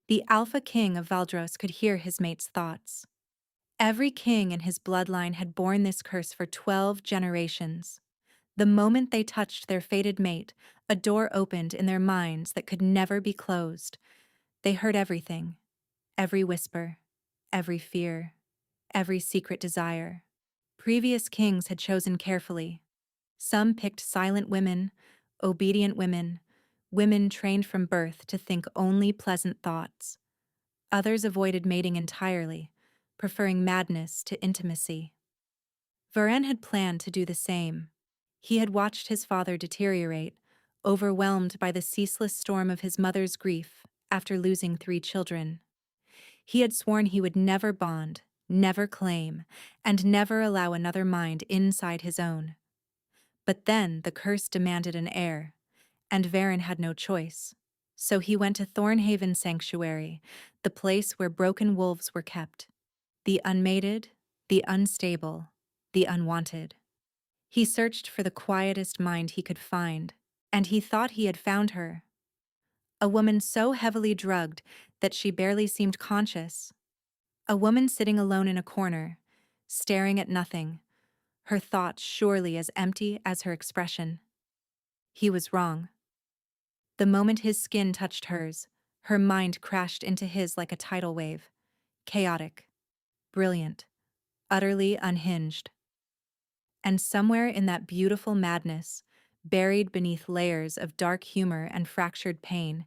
The Alpha King of Valdros could hear his mate's thoughts. Every king in his bloodline had borne this curse for 12 generations. The moment they touched their fated mate, a door opened in their minds that could never be closed. They heard everything, every whisper, every fear, every secret desire. Previous kings had chosen carefully. Some picked silent women, obedient women, women trained from birth to think only pleasant thoughts. Others avoided mating entirely, preferring madness to intimacy. Varen had planned to do the same. He had watched his father deteriorate, overwhelmed by the ceaseless storm of his mother's grief after losing 3 children. He had sworn he would never bond, never claim, and never allow another mind inside his own. But then the curse demanded an heir, and Varen had no choice. So he went to Thornhaven Sanctuary, the place where broken wolves were kept. The unmated, the unstable, the unwanted. He searched for the quietest mind he could find, and he thought he had found her. A woman so heavily drugged that she barely seemed conscious. A woman sitting alone in a corner, staring at nothing, her thoughts surely as empty as her expression. He was wrong. The moment his skin touched hers, her mind crashed into his like a tidal wave. Chaotic, brilliant, utterly unhinged. And somewhere in that beautiful madness, buried beneath layers of dark humor and fractured pain,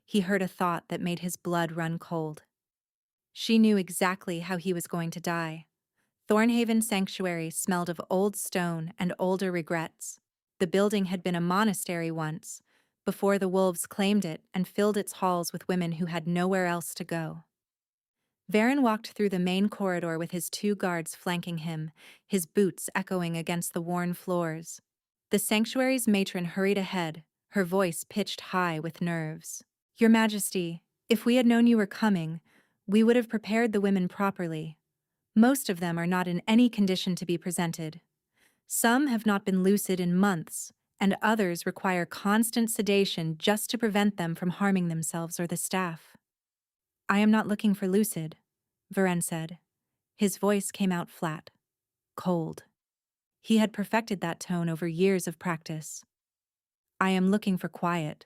he heard a thought that made his blood run cold. She knew exactly how he was going to die. Thornhaven Sanctuary smelled of old stone and older regrets. The building had been a monastery once, before the wolves claimed it and filled its halls with women who had nowhere else to go. Varen walked through the main corridor with his 2 guards flanking him, his boots echoing against the worn floors. The sanctuary's matron hurried ahead, her voice pitched high with nerves. "Your Majesty, if we had known you were coming, we would have prepared the women properly. Most of them are not in any condition to be presented. Some have not been lucid in months, and others require constant sedation just to prevent them from harming themselves or the staff." "I am not looking for lucid," Varen said. His voice came out flat, cold. He had perfected that tone over years of practice. "I am looking for quiet."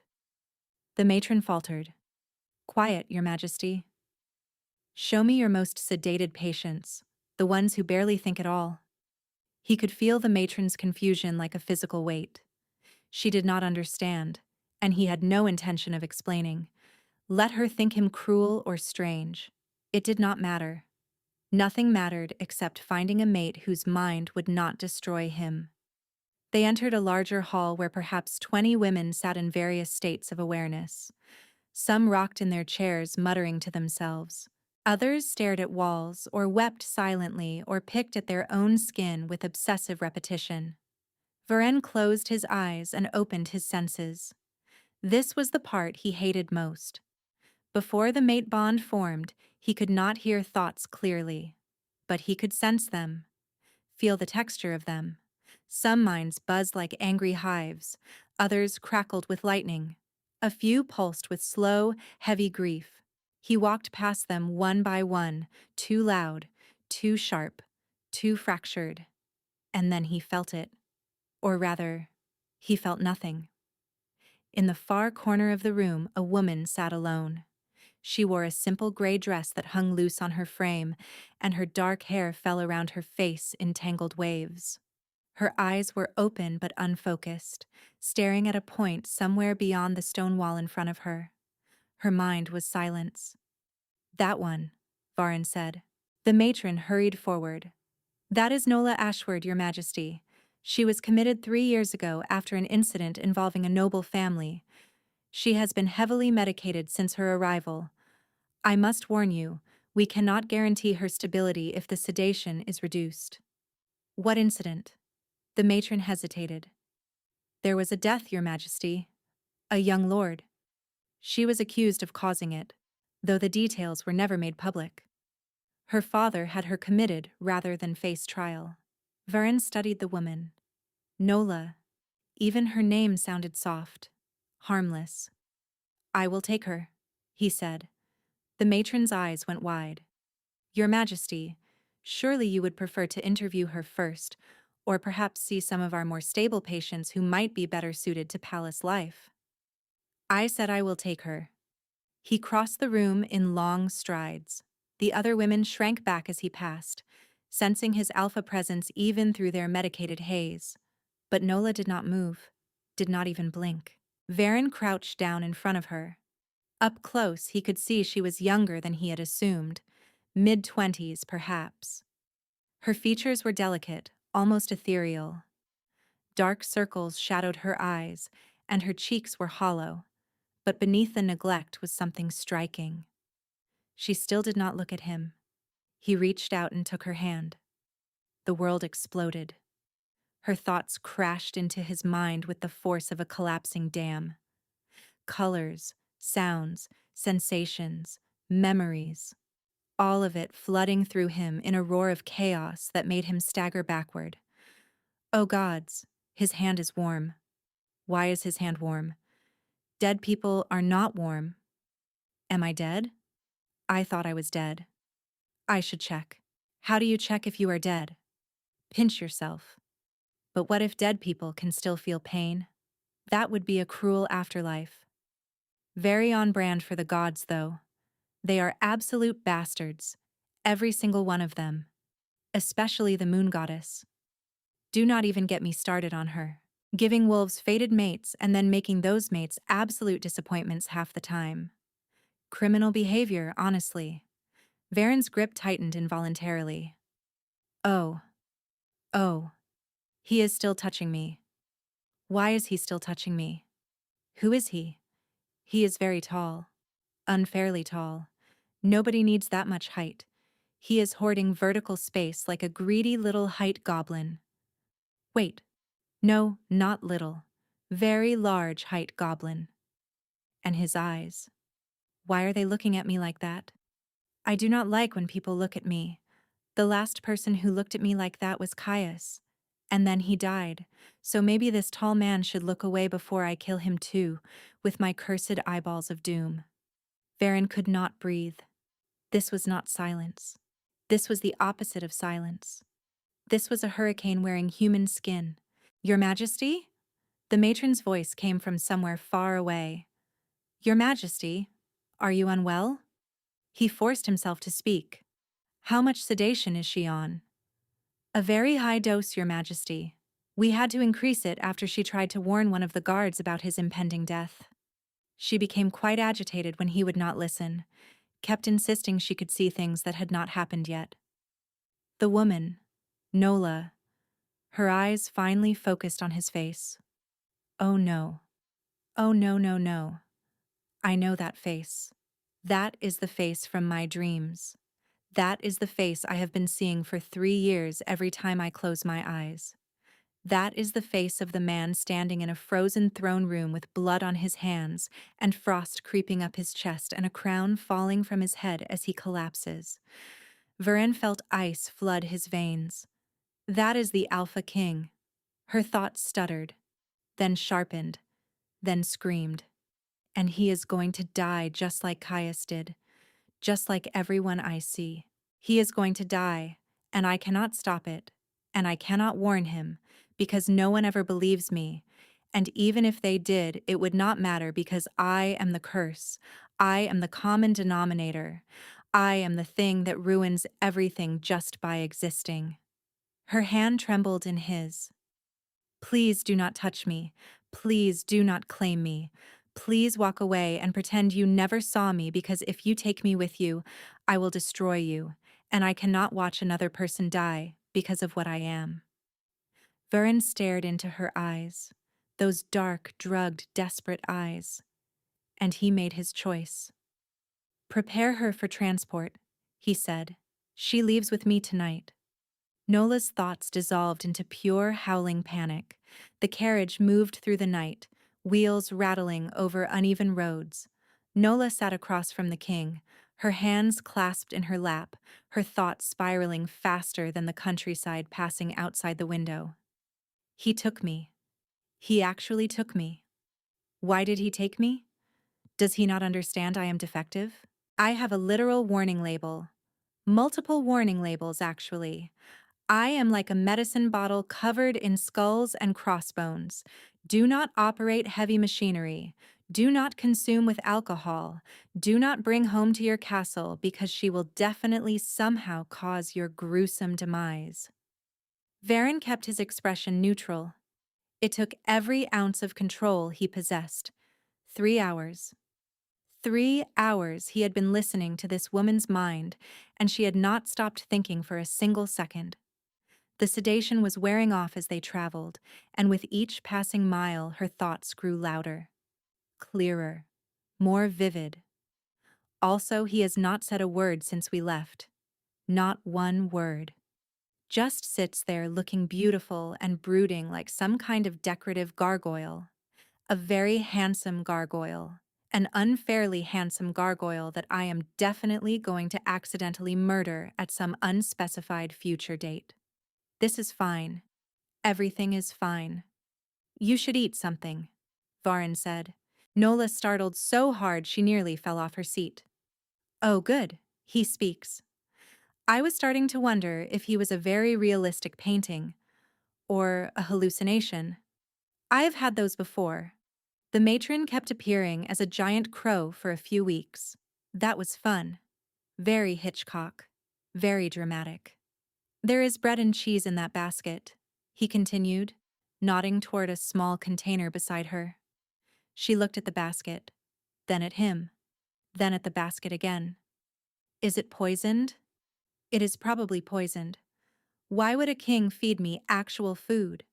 The matron faltered. "Quiet, Your Majesty." "Show me your most sedated patients, the ones who barely think at all." He could feel the matron's confusion like a physical weight. She did not understand, and he had no intention of explaining. Let her think him cruel or strange. It did not matter. Nothing mattered except finding a mate whose mind would not destroy him. They entered a larger hall where perhaps 20 women sat in various states of awareness. Some rocked in their chairs, muttering to themselves. Others stared at walls or wept silently or picked at their own skin with obsessive repetition. Varen closed his eyes and opened his senses. This was the part he hated most. Before the mate bond formed, he could not hear thoughts clearly. But he could sense them, feel the texture of them. Some minds buzzed like angry hives, others crackled with lightning. A few pulsed with slow, heavy grief. He walked past them one by one, too loud, too sharp, too fractured. And then he felt it. Or rather, he felt nothing. In the far corner of the room, a woman sat alone. She wore a simple gray dress that hung loose on her frame, and her dark hair fell around her face in tangled waves. Her eyes were open but unfocused, staring at a point somewhere beyond the stone wall in front of her. Her mind was silence. "That one," Varen said. The matron hurried forward. "That is Nola Ashford, Your Majesty. She was committed 3 years ago after an incident involving a noble family. She has been heavily medicated since her arrival. I must warn you, we cannot guarantee her stability if the sedation is reduced." "What incident?" The matron hesitated. "There was a death, Your Majesty. A young lord. She was accused of causing it, though the details were never made public. Her father had her committed rather than face trial." Varen studied the woman. Nola. Even her name sounded soft, harmless. "I will take her," he said. The matron's eyes went wide. Your Majesty, surely you would prefer to interview her first, or perhaps see some of our more stable patients who might be better suited to palace life. I said I will take her. He crossed the room in long strides. The other women shrank back as he passed, sensing his alpha presence even through their medicated haze. But Nola did not move, did not even blink. Varen crouched down in front of her. Up close, he could see she was younger than he had assumed, mid-20s perhaps. Her features were delicate, almost ethereal. Dark circles shadowed her eyes, and her cheeks were hollow, but beneath the neglect was something striking. She still did not look at him. He reached out and took her hand. The world exploded. Her thoughts crashed into his mind with the force of a collapsing dam. Colors, sounds, sensations, memories, all of it flooding through him in a roar of chaos that made him stagger backward. Oh gods, his hand is warm. Why is his hand warm? Dead people are not warm. Am I dead? I thought I was dead. I should check. How do you check if you are dead? Pinch yourself. But what if dead people can still feel pain? That would be a cruel afterlife. Very on brand for the gods, though. They are absolute bastards, every single one of them. Especially the moon goddess. Do not even get me started on her. Giving wolves fated mates and then making those mates absolute disappointments half the time. Criminal behavior, honestly. Varen's grip tightened involuntarily. Oh. Oh. He is still touching me. Why is he still touching me? Who is he? He is very tall. Unfairly tall. Nobody needs that much height. He is hoarding vertical space like a greedy little height goblin. Wait. No, not little. Very large height goblin. And his eyes. Why are they looking at me like that? I do not like when people look at me. The last person who looked at me like that was Caius. And then he died, so maybe this tall man should look away before I kill him too, with my cursed eyeballs of doom. Varen could not breathe. This was not silence. This was the opposite of silence. This was a hurricane wearing human skin. Your Majesty? The matron's voice came from somewhere far away. Your Majesty, are you unwell? He forced himself to speak. How much sedation is she on? A very high dose, Your Majesty. We had to increase it after she tried to warn one of the guards about his impending death. She became quite agitated when he would not listen, kept insisting she could see things that had not happened yet. The woman, Nola, her eyes finally focused on his face. Oh no. Oh no, no, no. I know that face. That is the face from my dreams. That is the face I have been seeing for 3 years every time I close my eyes. That is the face of the man standing in a frozen throne room with blood on his hands and frost creeping up his chest and a crown falling from his head as he collapses. Varen felt ice flood his veins. That is the Alpha King. Her thoughts stuttered, then sharpened, then screamed. And he is going to die just like Caius did, just like everyone I see. He is going to die, and I cannot stop it, and I cannot warn him, because no one ever believes me, and even if they did, it would not matter because I am the curse. I am the common denominator. I am the thing that ruins everything just by existing. Her hand trembled in his. Please do not touch me. Please do not claim me. Please walk away and pretend you never saw me, because if you take me with you, I will destroy you, and I cannot watch another person die because of what I am. Varen stared into her eyes, those dark, drugged, desperate eyes, and he made his choice. Prepare her for transport, he said. She leaves with me tonight. Nola's thoughts dissolved into pure, howling panic. The carriage moved through the night, wheels rattling over uneven roads. Nola sat across from the king, her hands clasped in her lap, her thoughts spiraling faster than the countryside passing outside the window. He took me. He actually took me. Why did he take me? Does he not understand I am defective? I have a literal warning label. Multiple warning labels, actually. I am like a medicine bottle covered in skulls and crossbones. Do not operate heavy machinery. Do not consume with alcohol. Do not bring home to your castle because she will definitely somehow cause your gruesome demise. Varen kept his expression neutral. It took every ounce of control he possessed. 3 hours. 3 hours he had been listening to this woman's mind, and she had not stopped thinking for a single second. The sedation was wearing off as they traveled, and with each passing mile her thoughts grew louder, clearer, more vivid. Also, he has not said a word since we left. Not one word. Just sits there looking beautiful and brooding like some kind of decorative gargoyle. A very handsome gargoyle. An unfairly handsome gargoyle that I am definitely going to accidentally murder at some unspecified future date. This is fine. Everything is fine. You should eat something, Varen said. Nola startled so hard she nearly fell off her seat. Oh good, he speaks. I was starting to wonder if he was a very realistic painting, or a hallucination. I have had those before. The matron kept appearing as a giant crow for a few weeks. That was fun. Very Hitchcock. Very dramatic. There is bread and cheese in that basket, he continued, nodding toward a small container beside her. She looked at the basket, then at him, then at the basket again. Is it poisoned? It is probably poisoned. Why would a king feed me actual food?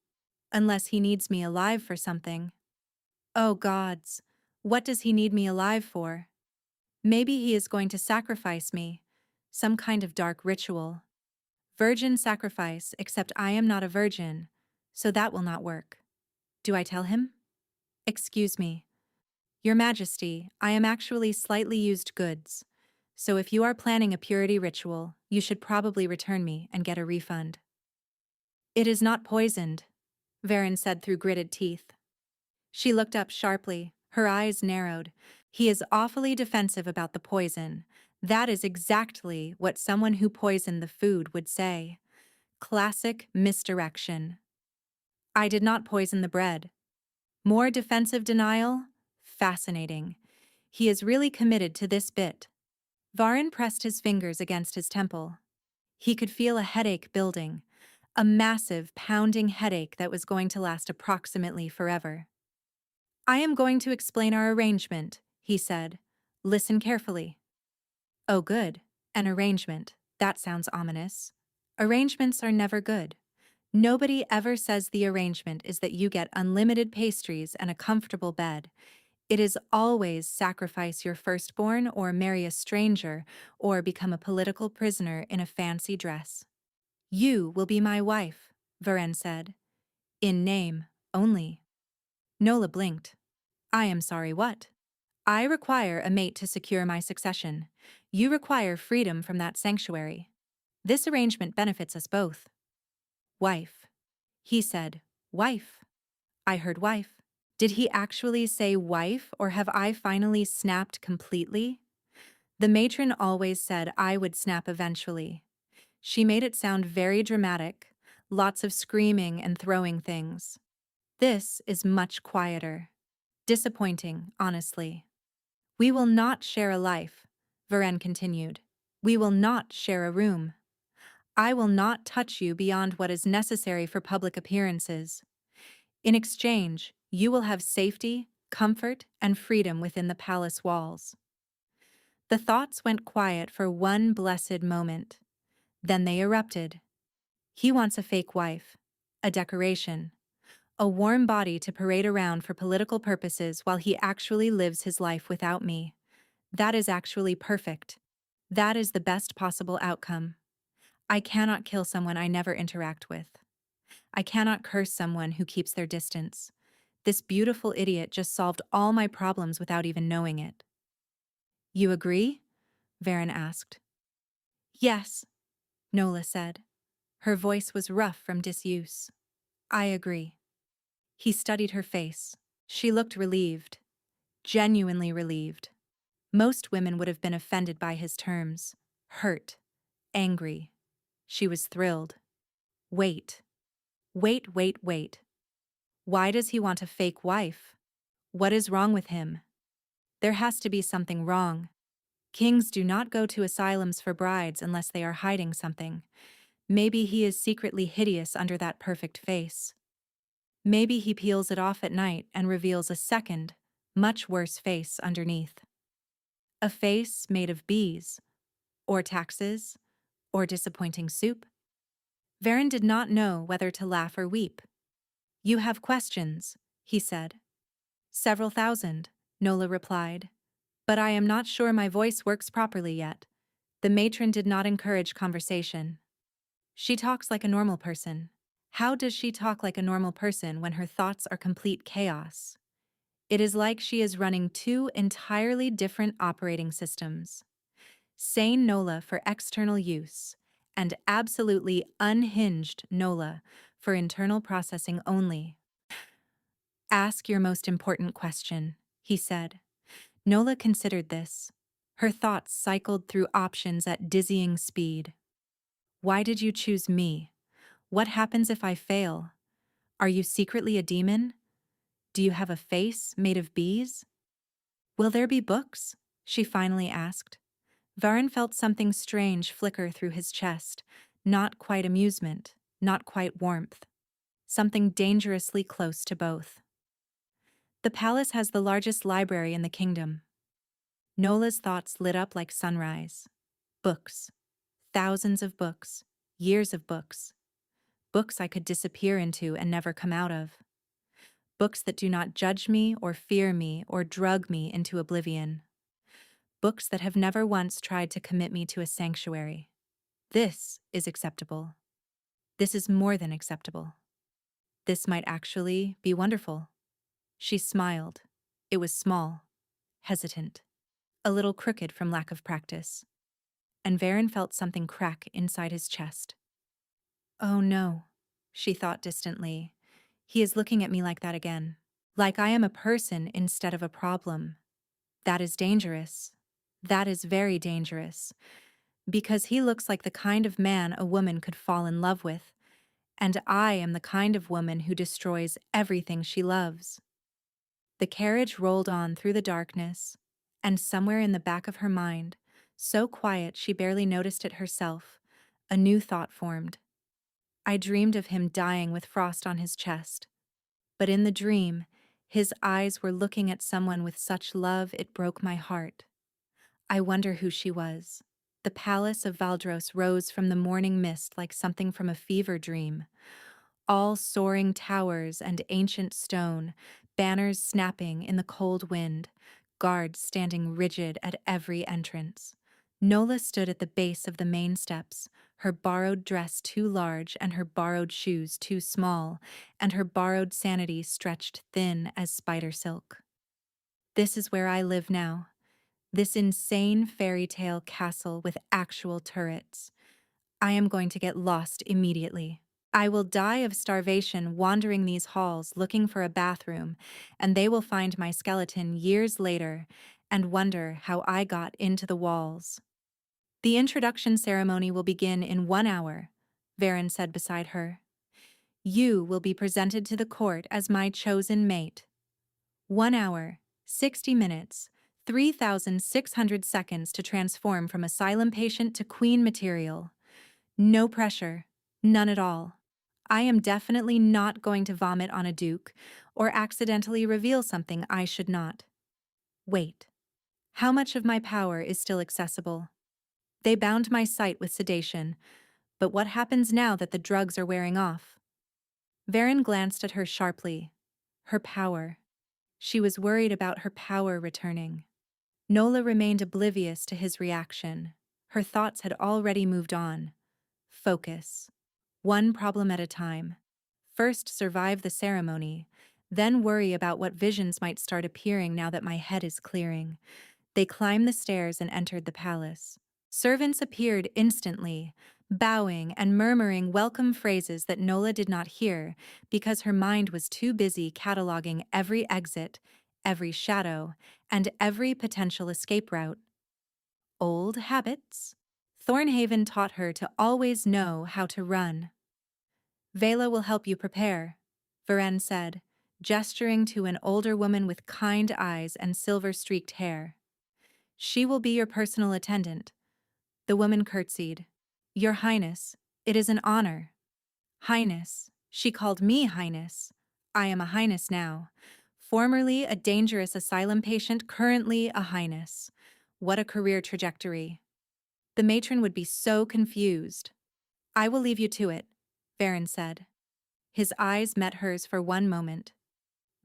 Unless he needs me alive for something. Oh gods, what does he need me alive for? Maybe he is going to sacrifice me. Some kind of dark ritual. Virgin sacrifice, except I am not a virgin, so that will not work. Do I tell him? Excuse me. Your Majesty, I am actually slightly used goods, so if you are planning a purity ritual, you should probably return me and get a refund. It is not poisoned, Varen said through gritted teeth. She looked up sharply, her eyes narrowed. He is awfully defensive about the poison. That is exactly what someone who poisoned the food would say. Classic misdirection. I did not poison the bread. More defensive denial? Fascinating. He is really committed to this bit. Varen pressed his fingers against his temple. He could feel a headache building, a massive, pounding headache that was going to last approximately forever. I am going to explain our arrangement, he said. Listen carefully. Oh good, an arrangement. That sounds ominous. Arrangements are never good. Nobody ever says the arrangement is that you get unlimited pastries and a comfortable bed. It is always sacrifice your firstborn or marry a stranger or become a political prisoner in a fancy dress. You will be my wife, Varen said. In name, only. Nola blinked. I am sorry, what? I require a mate to secure my succession. You require freedom from that sanctuary. This arrangement benefits us both. Wife. He said, wife. I heard wife. Did he actually say wife, or have I finally snapped completely? The matron always said I would snap eventually. She made it sound very dramatic, lots of screaming and throwing things. This is much quieter. Disappointing, honestly. We will not share a life, Varen continued. We will not share a room. I will not touch you beyond what is necessary for public appearances. In exchange, you will have safety, comfort, and freedom within the palace walls. The thoughts went quiet for one blessed moment. Then they erupted. He wants a fake wife, a decoration, a warm body to parade around for political purposes while he actually lives his life without me. That is actually perfect. That is the best possible outcome. I cannot kill someone I never interact with. I cannot curse someone who keeps their distance. This beautiful idiot just solved all my problems without even knowing it. You agree? Varen asked. Yes, Nola said. Her voice was rough from disuse. I agree. He studied her face. She looked relieved. Genuinely relieved. Most women would have been offended by his terms. Hurt. Angry. She was thrilled. Wait. Wait. Why does he want a fake wife? What is wrong with him? There has to be something wrong. Kings do not go to asylums for brides unless they are hiding something. Maybe he is secretly hideous under that perfect face. Maybe he peels it off at night and reveals a second, much worse face underneath. A face made of bees, or taxes, or disappointing soup. Varen did not know whether to laugh or weep. "You have questions," he said. "Several thousand," Nola replied. "But I am not sure my voice works properly yet." The matron did not encourage conversation. "She talks like a normal person." How does she talk like a normal person when her thoughts are complete chaos? It is like she is running two entirely different operating systems. Sane Nola for external use, and absolutely unhinged Nola for internal processing only. "Ask your most important question," he said. Nola considered this. Her thoughts cycled through options at dizzying speed. Why did you choose me? What happens if I fail? Are you secretly a demon? Do you have a face made of bees? Will there be books? She finally asked. Varen felt something strange flicker through his chest, not quite amusement, not quite warmth. Something dangerously close to both. "The palace has the largest library in the kingdom." Nola's thoughts lit up like sunrise. Books. Thousands of books. Years of books. Books I could disappear into and never come out of. Books that do not judge me or fear me or drug me into oblivion. Books that have never once tried to commit me to a sanctuary. This is acceptable. This is more than acceptable. This might actually be wonderful. She smiled. It was small, hesitant, a little crooked from lack of practice. And Varen felt something crack inside his chest. "Oh no," she thought distantly. "He is looking at me like that again. Like I am a person instead of a problem. That is dangerous. That is very dangerous. Because he looks like the kind of man a woman could fall in love with, and I am the kind of woman who destroys everything she loves." The carriage rolled on through the darkness, and somewhere in the back of her mind, so quiet she barely noticed it herself, a new thought formed. I dreamed of him dying with frost on his chest. But in the dream, his eyes were looking at someone with such love it broke my heart. I wonder who she was. The palace of Valdros rose from the morning mist like something from a fever dream. All soaring towers and ancient stone, banners snapping in the cold wind, guards standing rigid at every entrance. Nola stood at the base of the main steps, her borrowed dress too large and her borrowed shoes too small, and her borrowed sanity stretched thin as spider silk. This is where I live now. This insane fairy tale castle with actual turrets. I am going to get lost immediately. I will die of starvation wandering these halls looking for a bathroom, and they will find my skeleton years later and wonder how I got into the walls. "The introduction ceremony will begin in 1 hour," Varen said beside her. "You will be presented to the court as my chosen mate. 1 hour, 60 minutes, 3,600 seconds to transform from asylum patient to queen material. No pressure, none at all. I am definitely not going to vomit on a duke or accidentally reveal something I should not. Wait. How much of my power is still accessible? They bound my sight with sedation, but what happens now that the drugs are wearing off?" Varen glanced at her sharply. Her power. She was worried about her power returning. Nola remained oblivious to his reaction. Her thoughts had already moved on. Focus. One problem at a time. First survive the ceremony, then worry about what visions might start appearing now that my head is clearing. They climbed the stairs and entered the palace. Servants appeared instantly, bowing and murmuring welcome phrases that Nola did not hear because her mind was too busy cataloging every exit, every shadow, and every potential escape route. Old habits? Thornhaven taught her to always know how to run. Vela will help you prepare, Varen said, gesturing to an older woman with kind eyes and silver-streaked hair. She will be your personal attendant. The woman curtsied. Your Highness, it is an honor. Highness. She called me Highness. I am a Highness now. Formerly a dangerous asylum patient, currently a Highness. What a career trajectory. The matron would be so confused. I will leave you to it, Varen said. His eyes met hers for one moment.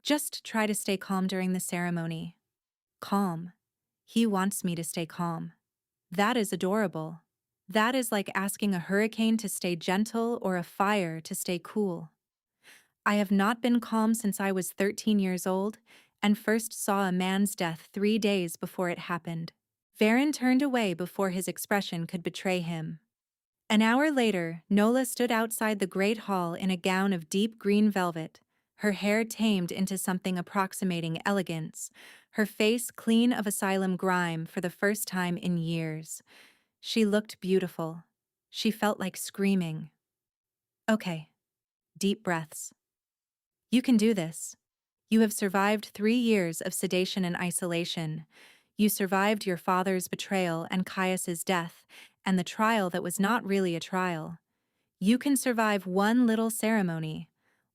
Just try to stay calm during the ceremony. Calm. He wants me to stay calm. That is adorable. That is like asking a hurricane to stay gentle or a fire to stay cool. I have not been calm since I was 13 years old and first saw a man's death 3 days before it happened. Varen turned away before his expression could betray him. An hour later, Nola stood outside the great hall in a gown of deep green velvet, her hair tamed into something approximating elegance, her face clean of asylum grime for the first time in years. She looked beautiful. She felt like screaming. Okay. Deep breaths. You can do this. You have survived 3 years of sedation and isolation. You survived your father's betrayal and Caius's death, and the trial that was not really a trial. You can survive one little ceremony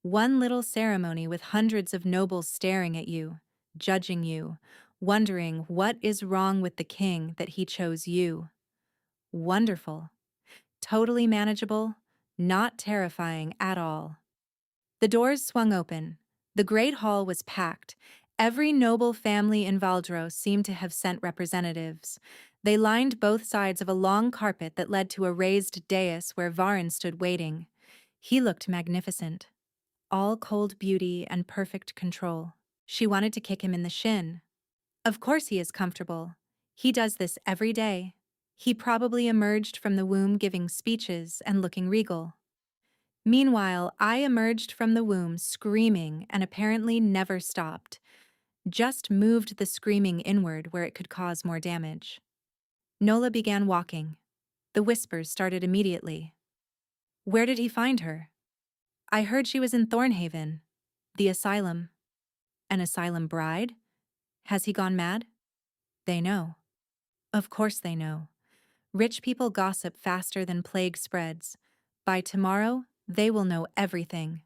with hundreds of nobles staring at you, judging you, wondering what is wrong with the king that he chose you. Wonderful. Totally manageable, not terrifying at all. The doors swung open. The great hall was packed. Every noble family in Valdro seemed to have sent representatives. They lined both sides of a long carpet that led to a raised dais where Varen stood waiting. He looked magnificent. All cold beauty and perfect control. She wanted to kick him in the shin. Of course he is comfortable. He does this every day. He probably emerged from the womb giving speeches and looking regal. Meanwhile, I emerged from the womb screaming and apparently never stopped. Just moved the screaming inward where it could cause more damage. Nola began walking. The whispers started immediately. Where did he find her? I heard she was in Thornhaven. The asylum. An asylum bride? Has he gone mad? They know. Of course they know. Rich people gossip faster than plague spreads. By tomorrow, they will know everything.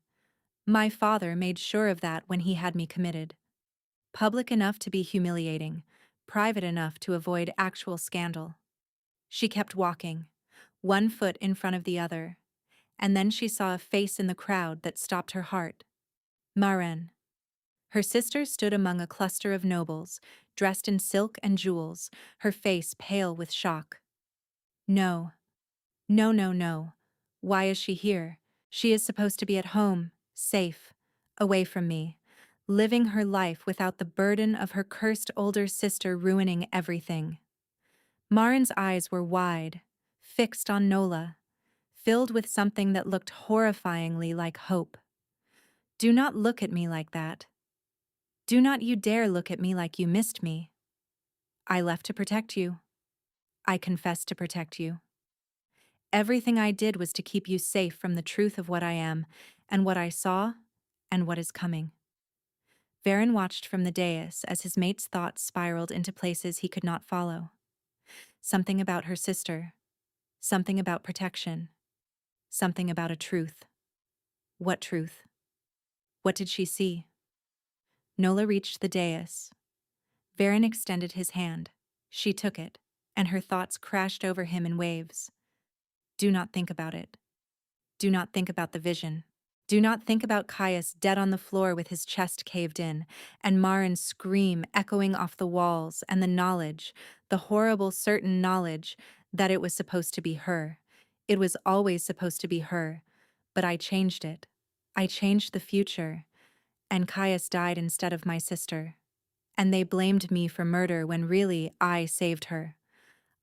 My father made sure of that when he had me committed. Public enough to be humiliating, private enough to avoid actual scandal. She kept walking, one foot in front of the other, and then she saw a face in the crowd that stopped her heart. Maren. Her sister stood among a cluster of nobles, dressed in silk and jewels, her face pale with shock. No. No, no, no. Why is she here? She is supposed to be at home, safe, away from me, living her life without the burden of her cursed older sister ruining everything. Marin's eyes were wide, fixed on Nola, filled with something that looked horrifyingly like hope. Do not look at me like that. Do not you dare look at me like you missed me. I left to protect you. I confess to protect you. Everything I did was to keep you safe from the truth of what I am, and what I saw, and what is coming. Varen watched from the dais as his mate's thoughts spiraled into places he could not follow. Something about her sister. Something about protection. Something about a truth. What truth? What did she see? Nola reached the dais. Varen extended his hand. She took it, and her thoughts crashed over him in waves. Do not think about it. Do not think about the vision. Do not think about Caius dead on the floor with his chest caved in, and Marin's scream echoing off the walls, and the knowledge, the horrible certain knowledge, that it was supposed to be her. It was always supposed to be her, but I changed it. I changed the future, and Caius died instead of my sister. And they blamed me for murder when really I saved her.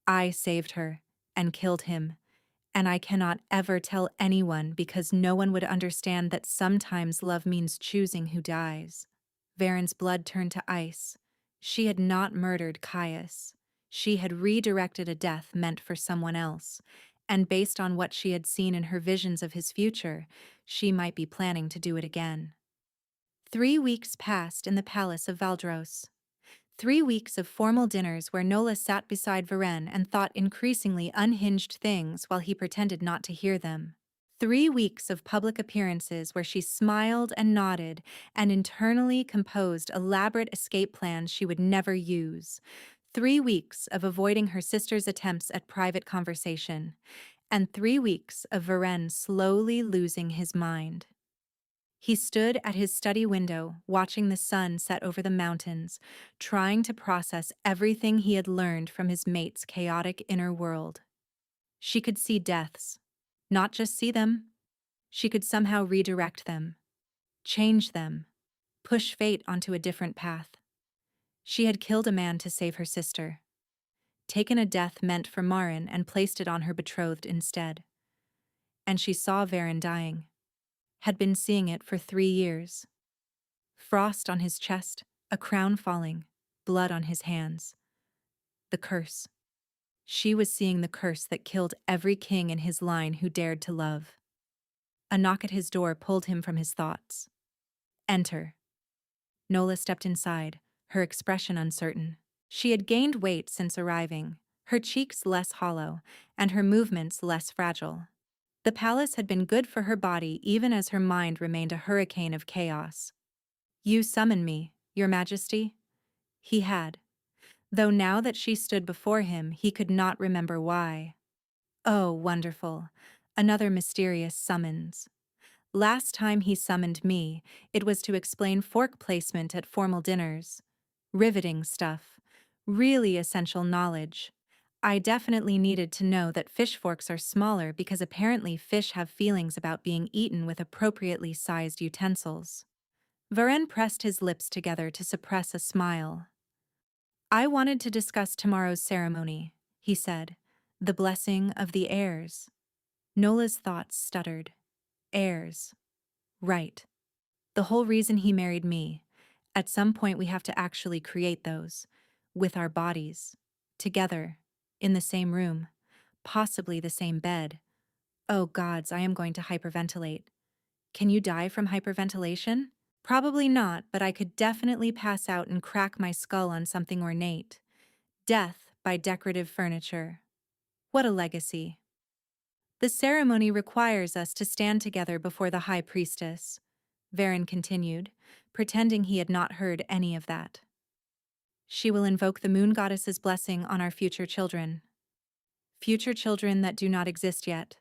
I saved her, and killed him. And I cannot ever tell anyone because no one would understand that sometimes love means choosing who dies. Varen's blood turned to ice. She had not murdered Caius. She had redirected a death meant for someone else, and based on what she had seen in her visions of his future, she might be planning to do it again. 3 weeks passed in the palace of Valdros. 3 weeks of formal dinners where Nola sat beside Varen and thought increasingly unhinged things while he pretended not to hear them. 3 weeks of public appearances where she smiled and nodded and internally composed elaborate escape plans she would never use. 3 weeks of avoiding her sister's attempts at private conversation. And 3 weeks of Varen slowly losing his mind. He stood at his study window, watching the sun set over the mountains, trying to process everything he had learned from his mate's chaotic inner world. She could see deaths. Not just see them. She could somehow redirect them, change them, push fate onto a different path. She had killed a man to save her sister, taken a death meant for Marin and placed it on her betrothed instead. And she saw Varen dying. Had been seeing it for 3 years. Frost on his chest, a crown falling, blood on his hands. The curse. She was seeing the curse that killed every king in his line who dared to love. A knock at his door pulled him from his thoughts. Enter. Nola stepped inside, her expression uncertain. She had gained weight since arriving, her cheeks less hollow, and her movements less fragile. The palace had been good for her body even as her mind remained a hurricane of chaos. You summon me, Your Majesty? He had. Though now that she stood before him, he could not remember why. Oh, wonderful. Another mysterious summons. Last time he summoned me, it was to explain fork placement at formal dinners. Riveting stuff. Really essential knowledge. I definitely needed to know that fish forks are smaller because apparently fish have feelings about being eaten with appropriately sized utensils. Varen pressed his lips together to suppress a smile. I wanted to discuss tomorrow's ceremony, he said. The blessing of the heirs. Nola's thoughts stuttered. Heirs. Right. The whole reason he married me. At some point we have to actually create those. With our bodies. Together. In the same room. Possibly the same bed. Oh gods, I am going to hyperventilate. Can you die from hyperventilation? Probably not, but I could definitely pass out and crack my skull on something ornate. Death by decorative furniture. What a legacy. The ceremony requires us to stand together before the High Priestess, Varen continued, pretending he had not heard any of that. She will invoke the Moon Goddess's blessing on our future children. Future children that do not exist yet,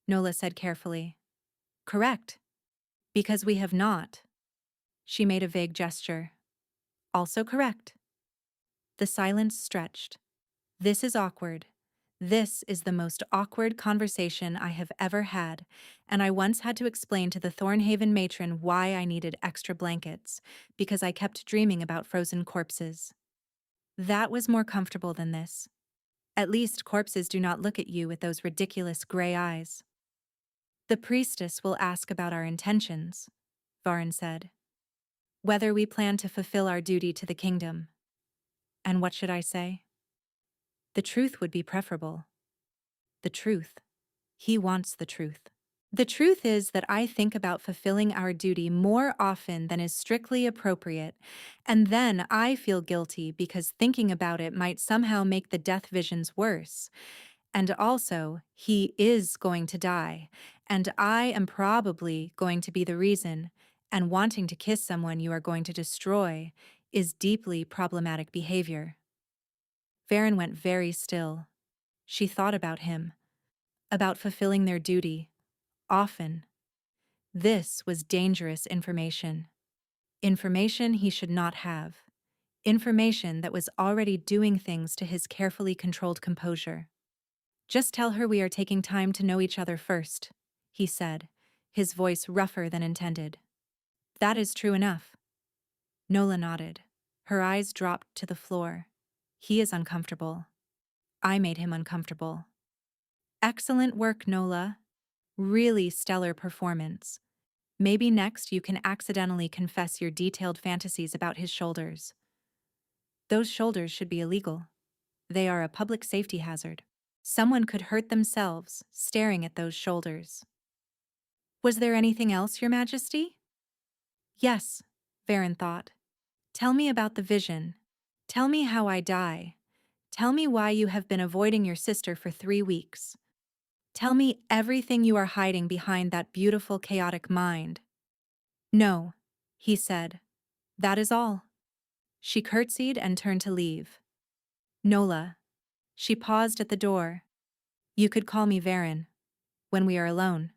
Nola said carefully. Correct. Because we have not. She made a vague gesture. Also correct. The silence stretched. This is awkward. This is the most awkward conversation I have ever had, and I once had to explain to the Thornhaven matron why I needed extra blankets, because I kept dreaming about frozen corpses. That was more comfortable than this. At least corpses do not look at you with those ridiculous gray eyes. The priestess will ask about our intentions, Varen said. Whether we plan to fulfill our duty to the kingdom. And what should I say? The truth would be preferable. The truth. He wants the truth. The truth is that I think about fulfilling our duty more often than is strictly appropriate, and then I feel guilty because thinking about it might somehow make the death visions worse. And also, he is going to die, and I am probably going to be the reason, and wanting to kiss someone you are going to destroy is deeply problematic behavior. Varen went very still. She thought about him, about fulfilling their duty, often. This was dangerous information. Information he should not have. Information that was already doing things to his carefully controlled composure. Just tell her we are taking time to know each other first, he said, his voice rougher than intended. That is true enough. Nola nodded. Her eyes dropped to the floor. He is uncomfortable. I made him uncomfortable. Excellent work, Nola. Really stellar performance. Maybe next you can accidentally confess your detailed fantasies about his shoulders. Those shoulders should be illegal. They are a public safety hazard. Someone could hurt themselves staring at those shoulders. Was there anything else, Your Majesty? Yes, Varen thought. Tell me about the vision. Tell me how I die. Tell me why you have been avoiding your sister for 3 weeks. Tell me everything you are hiding behind that beautiful, chaotic mind. No, he said. That is all. She curtsied and turned to leave. Nola. She paused at the door. You could call me Varen. When we are alone.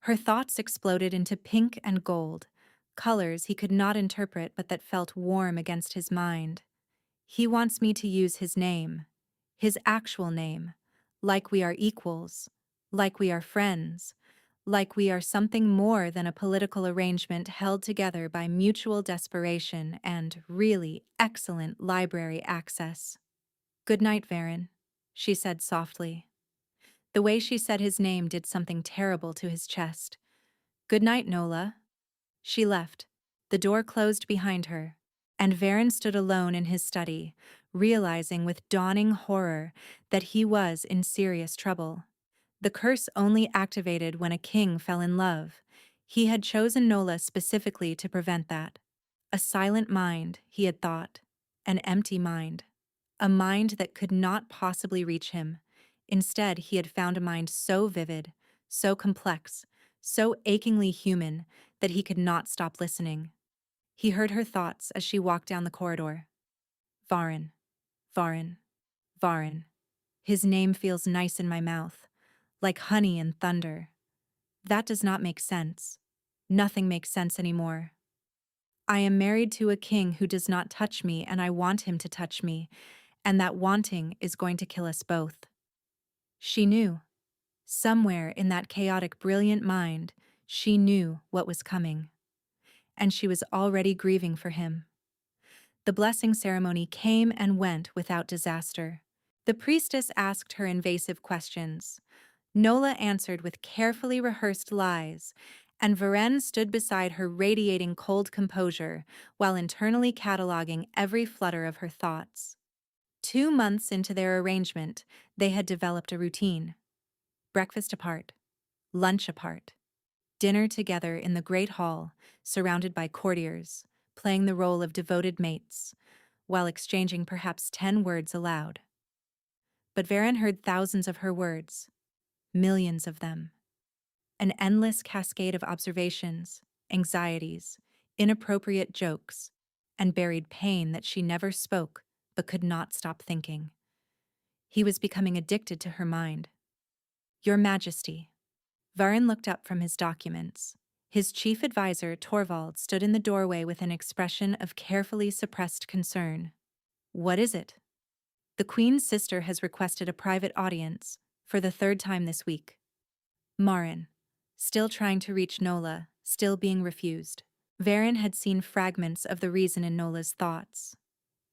Her thoughts exploded into pink and gold, colors he could not interpret but that felt warm against his mind. He wants me to use his name, his actual name, like we are equals, like we are friends, like we are something more than a political arrangement held together by mutual desperation and really excellent library access. Good night, Varen, she said softly. The way she said his name did something terrible to his chest. Good night, Nola. She left. The door closed behind her, and Varen stood alone in his study, realizing with dawning horror that he was in serious trouble. The curse only activated when a king fell in love. He had chosen Nola specifically to prevent that. A silent mind, he had thought. An empty mind. A mind that could not possibly reach him. Instead, he had found a mind so vivid, so complex, so achingly human that he could not stop listening. He heard her thoughts as she walked down the corridor. Varen, Varen, Varen. His name feels nice in my mouth, like honey and thunder. That does not make sense. Nothing makes sense anymore. I am married to a king who does not touch me, and I want him to touch me, and that wanting is going to kill us both. She knew. Somewhere in that chaotic, brilliant mind, she knew what was coming. And she was already grieving for him. The blessing ceremony came and went without disaster. The priestess asked her invasive questions. Nola answered with carefully rehearsed lies, and Varen stood beside her radiating cold composure while internally cataloging every flutter of her thoughts. 2 months into their arrangement, they had developed a routine. Breakfast apart, lunch apart, dinner together in the great hall, surrounded by courtiers, playing the role of devoted mates, while exchanging perhaps 10 words aloud. But Varen heard thousands of her words, millions of them. An endless cascade of observations, anxieties, inappropriate jokes, and buried pain that she never spoke but could not stop thinking. He was becoming addicted to her mind. Your Majesty. Varen looked up from his documents. His chief advisor, Torvald, stood in the doorway with an expression of carefully suppressed concern. What is it? The Queen's sister has requested a private audience, for the 3rd time this week. Marin. Still trying to reach Nola, still being refused. Varen had seen fragments of the reason in Nola's thoughts.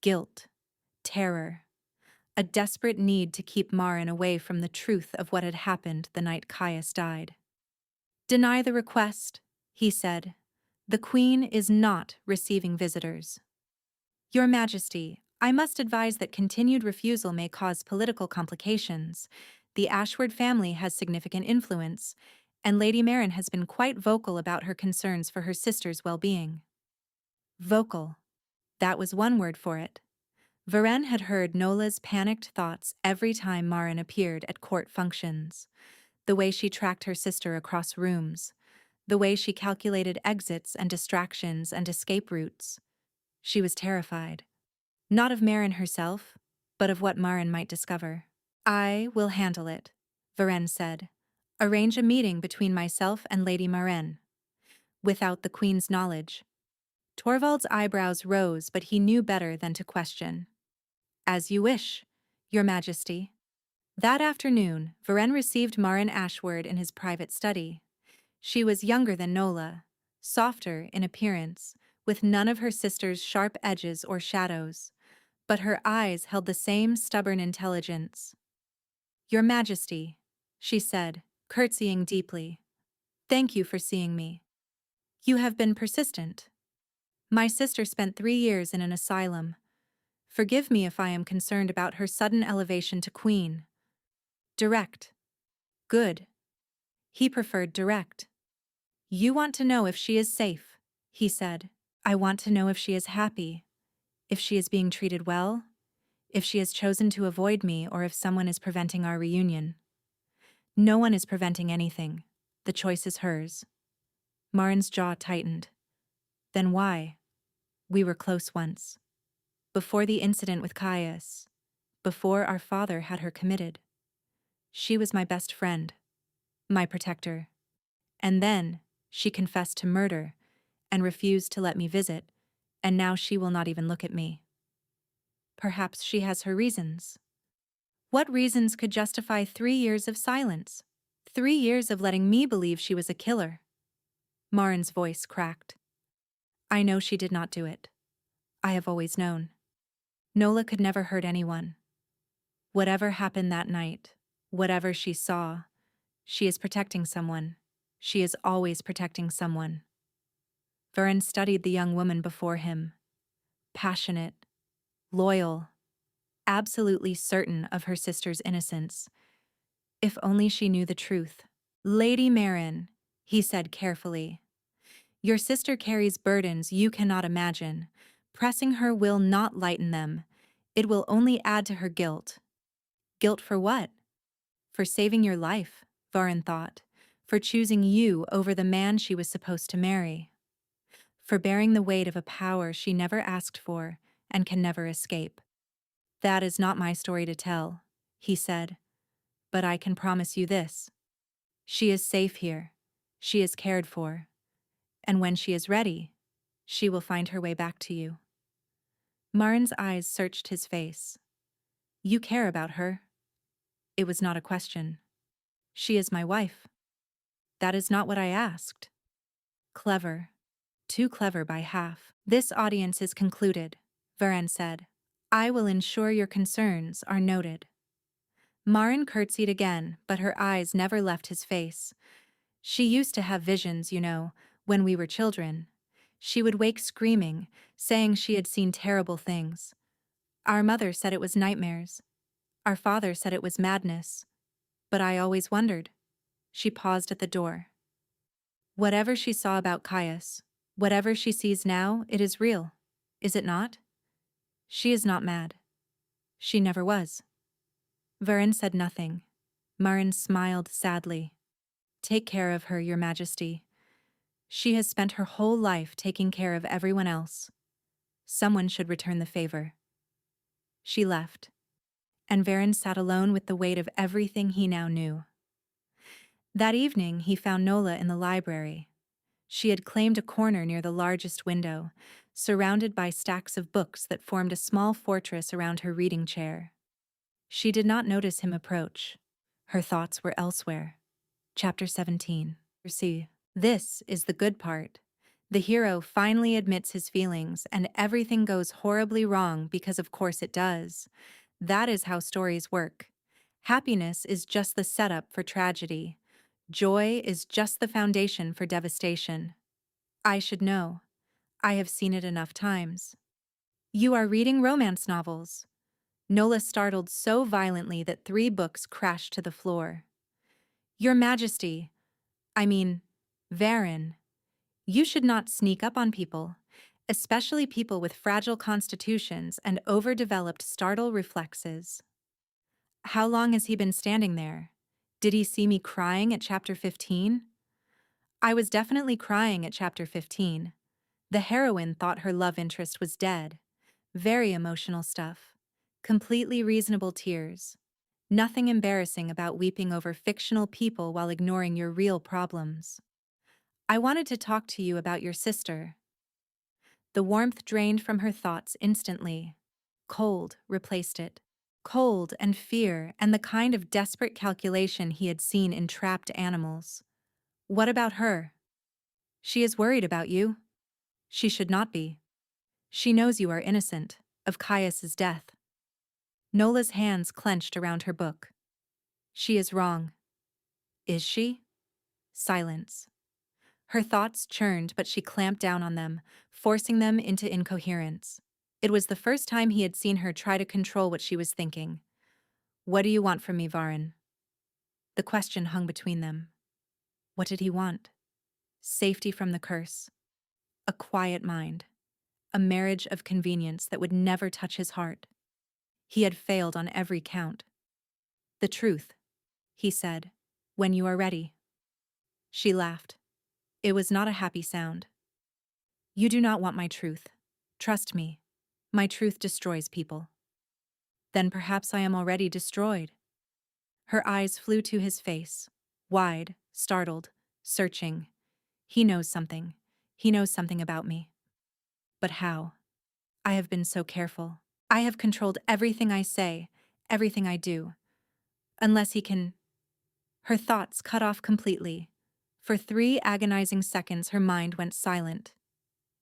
Guilt. Terror. A desperate need to keep Marin away from the truth of what had happened the night Caius died. Deny the request, he said. The Queen is not receiving visitors. Your Majesty, I must advise that continued refusal may cause political complications. The Ashward family has significant influence, and Lady Marin has been quite vocal about her concerns for her sister's well-being. Vocal. That was one word for it. Varen had heard Nola's panicked thoughts every time Marin appeared at court functions. The way she tracked her sister across rooms. The way she calculated exits and distractions and escape routes. She was terrified. Not of Marin herself, but of what Marin might discover. I will handle it, Varen said. Arrange a meeting between myself and Lady Marin. Without the Queen's knowledge. Torvald's eyebrows rose, but he knew better than to question. As you wish, Your Majesty. That afternoon, Varen received Marin Ashward in his private study. She was younger than Nola, softer in appearance, with none of her sister's sharp edges or shadows, but her eyes held the same stubborn intelligence. Your Majesty, she said, curtsying deeply. Thank you for seeing me. You have been persistent. My sister spent 3 years in an asylum. Forgive me if I am concerned about her sudden elevation to queen. Direct. Good. He preferred direct. You want to know if she is safe, he said. I want to know if she is happy, if she is being treated well, if she has chosen to avoid me, or if someone is preventing our reunion. No one is preventing anything. The choice is hers. Marin's jaw tightened. Then why? We were close once. Before the incident with Caius. Before our father had her committed. She was my best friend. My protector. And then, she confessed to murder, and refused to let me visit, and now she will not even look at me. Perhaps she has her reasons. What reasons could justify 3 years of silence? 3 years of letting me believe she was a killer? Marin's voice cracked. I know she did not do it. I have always known. Nola could never hurt anyone. Whatever happened that night, whatever she saw, she is protecting someone. She is always protecting someone. Varen studied the young woman before him. Passionate, loyal, absolutely certain of her sister's innocence. If only she knew the truth. Lady Marin, he said carefully. Your sister carries burdens you cannot imagine. Pressing her will not lighten them. It will only add to her guilt. Guilt for what? For saving your life, Varen thought. For choosing you over the man she was supposed to marry. For bearing the weight of a power she never asked for and can never escape. That is not my story to tell, he said. But I can promise you this. She is safe here. She is cared for. And when she is ready, she will find her way back to you. Marin's eyes searched his face. You care about her? It was not a question. She is my wife. That is not what I asked. Clever. Too clever by half. This audience is concluded, Varen said. I will ensure your concerns are noted. Marin curtsied again, but her eyes never left his face. She used to have visions, you know, when we were children. She would wake screaming, saying she had seen terrible things. Our mother said it was nightmares. Our father said it was madness. But I always wondered. She paused at the door. Whatever she saw about Caius, whatever she sees now, it is real. Is it not? She is not mad. She never was. Varen said nothing. Marin smiled sadly. Take care of her, Your Majesty. She has spent her whole life taking care of everyone else. Someone should return the favor. She left, and Varen sat alone with the weight of everything he now knew. That evening he found Nola in the library. She had claimed a corner near the largest window, surrounded by stacks of books that formed a small fortress around her reading chair. She did not notice him approach. Her thoughts were elsewhere. Chapter 17. See, this is the good part. The hero finally admits his feelings, and everything goes horribly wrong because of course it does. That is how stories work. Happiness is just the setup for tragedy. Joy is just the foundation for devastation. I should know. I have seen it enough times. You are reading romance novels. Nola startled so violently that 3 books crashed to the floor. Your Majesty, Varen, you should not sneak up on people, especially people with fragile constitutions and overdeveloped startle reflexes. How long has he been standing there? Did he see me crying at chapter 15? I was definitely crying at chapter 15. The heroine thought her love interest was dead. Very emotional stuff. Completely reasonable tears. Nothing embarrassing about weeping over fictional people while ignoring your real problems. I wanted to talk to you about your sister. The warmth drained from her thoughts instantly. Cold replaced it. Cold and fear and the kind of desperate calculation he had seen in trapped animals. What about her? She is worried about you. She should not be. She knows you are innocent of Caius's death. Nola's hands clenched around her book. She is wrong. Is she? Silence. Her thoughts churned, but she clamped down on them, forcing them into incoherence. It was the first time he had seen her try to control what she was thinking. "What do you want from me, Varin?" The question hung between them. What did he want? Safety from the curse. A quiet mind. A marriage of convenience that would never touch his heart. He had failed on every count. "The truth," he said, "when you are ready." She laughed. It was not a happy sound. "You do not want my truth. Trust me. My truth destroys people." "Then perhaps I am already destroyed." Her eyes flew to his face, wide, startled, searching. He knows something. He knows something about me. But how? I have been so careful. I have controlled everything I say, everything I do. Unless he can... Her thoughts cut off completely. For 3 agonizing seconds her mind went silent.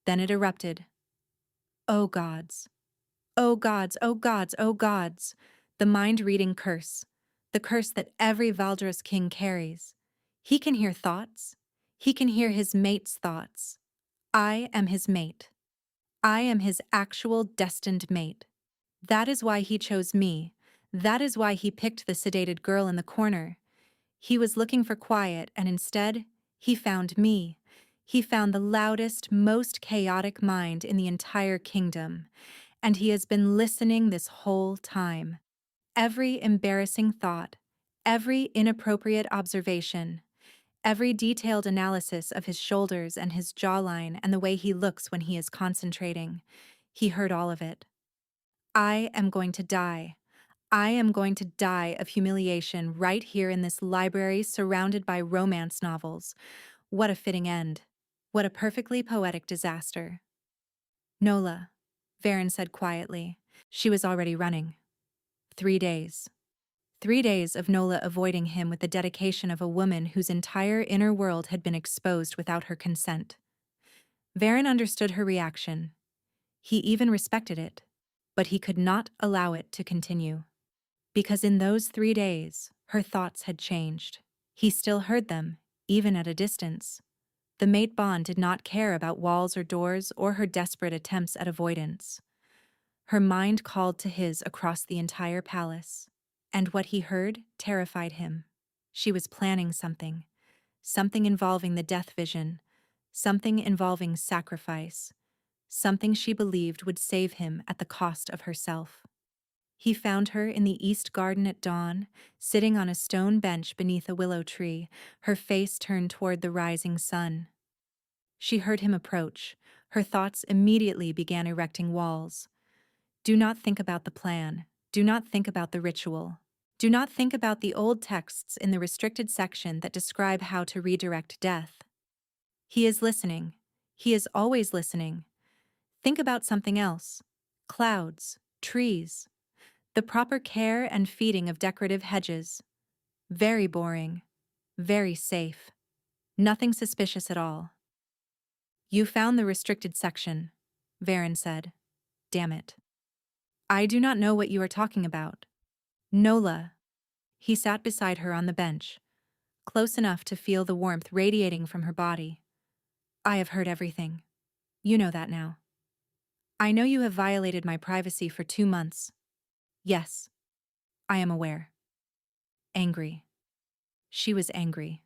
Then it erupted. Oh gods. Oh gods, oh gods, oh gods. The mind-reading curse. The curse that every Valdres king carries. He can hear thoughts. He can hear his mate's thoughts. I am his mate. I am his actual destined mate. That is why he chose me. That is why he picked the sedated girl in the corner. He was looking for quiet, and instead, he found me. He found the loudest, most chaotic mind in the entire kingdom. And he has been listening this whole time. Every embarrassing thought, every inappropriate observation, every detailed analysis of his shoulders and his jawline and the way he looks when he is concentrating. He heard all of it. I am going to die. I am going to die of humiliation right here in this library surrounded by romance novels. What a fitting end. What a perfectly poetic disaster. "Nola," Varen said quietly. She was already running. 3 days. 3 days of Nola avoiding him with the dedication of a woman whose entire inner world had been exposed without her consent. Varen understood her reaction. He even respected it, but he could not allow it to continue. Because in those 3 days, her thoughts had changed. He still heard them, even at a distance. The mate bond did not care about walls or doors or her desperate attempts at avoidance. Her mind called to his across the entire palace. And what he heard terrified him. She was planning something. Something involving the death vision. Something involving sacrifice. Something she believed would save him at the cost of herself. He found her in the east garden at dawn, sitting on a stone bench beneath a willow tree, her face turned toward the rising sun. She heard him approach. Her thoughts immediately began erecting walls. Do not think about the plan. Do not think about the ritual. Do not think about the old texts in the restricted section that describe how to redirect death. He is listening. He is always listening. Think about something else. Clouds, trees, the proper care and feeding of decorative hedges. Very boring. Very safe. Nothing suspicious at all. You found the restricted section, Varen said. Damn it. I do not know what you are talking about. Nola. He sat beside her on the bench, close enough to feel the warmth radiating from her body. I have heard everything. You know that now. I know you have violated my privacy for 2 months. Yes, I am aware. Angry. She was angry.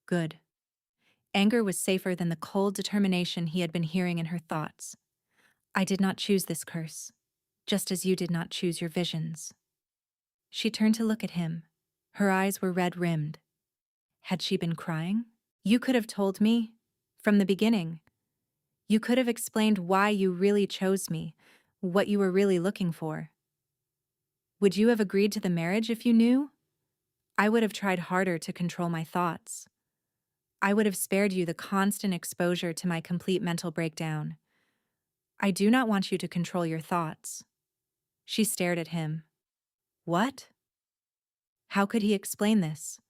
Good. Anger was safer than the cold determination he had been hearing in her thoughts. I did not choose this curse, just as you did not choose your visions. She turned to look at him. Her eyes were red-rimmed. Had she been crying? You could have told me, from the beginning. You could have explained why you really chose me, what you were really looking for. Would you have agreed to the marriage if you knew? I would have tried harder to control my thoughts. I would have spared you the constant exposure to my complete mental breakdown. I do not want you to control your thoughts. She stared at him. What? How could he explain this?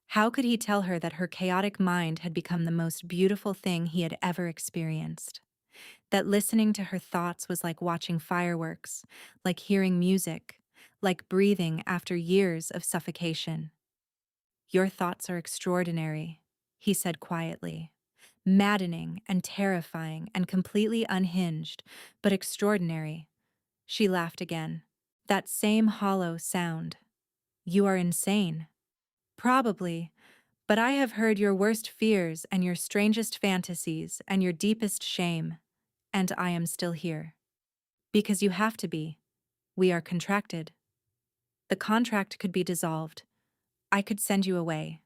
How could he tell her that her chaotic mind had become the most beautiful thing he had ever experienced? That listening to her thoughts was like watching fireworks, like hearing music, like breathing after years of suffocation. Your thoughts are extraordinary, he said quietly. Maddening and terrifying and completely unhinged, but extraordinary. She laughed again. That same hollow sound. You are insane. Probably, but I have heard your worst fears and your strangest fantasies and your deepest shame, and I am still here. Because you have to be. We are contracted. The contract could be dissolved. I could send you away,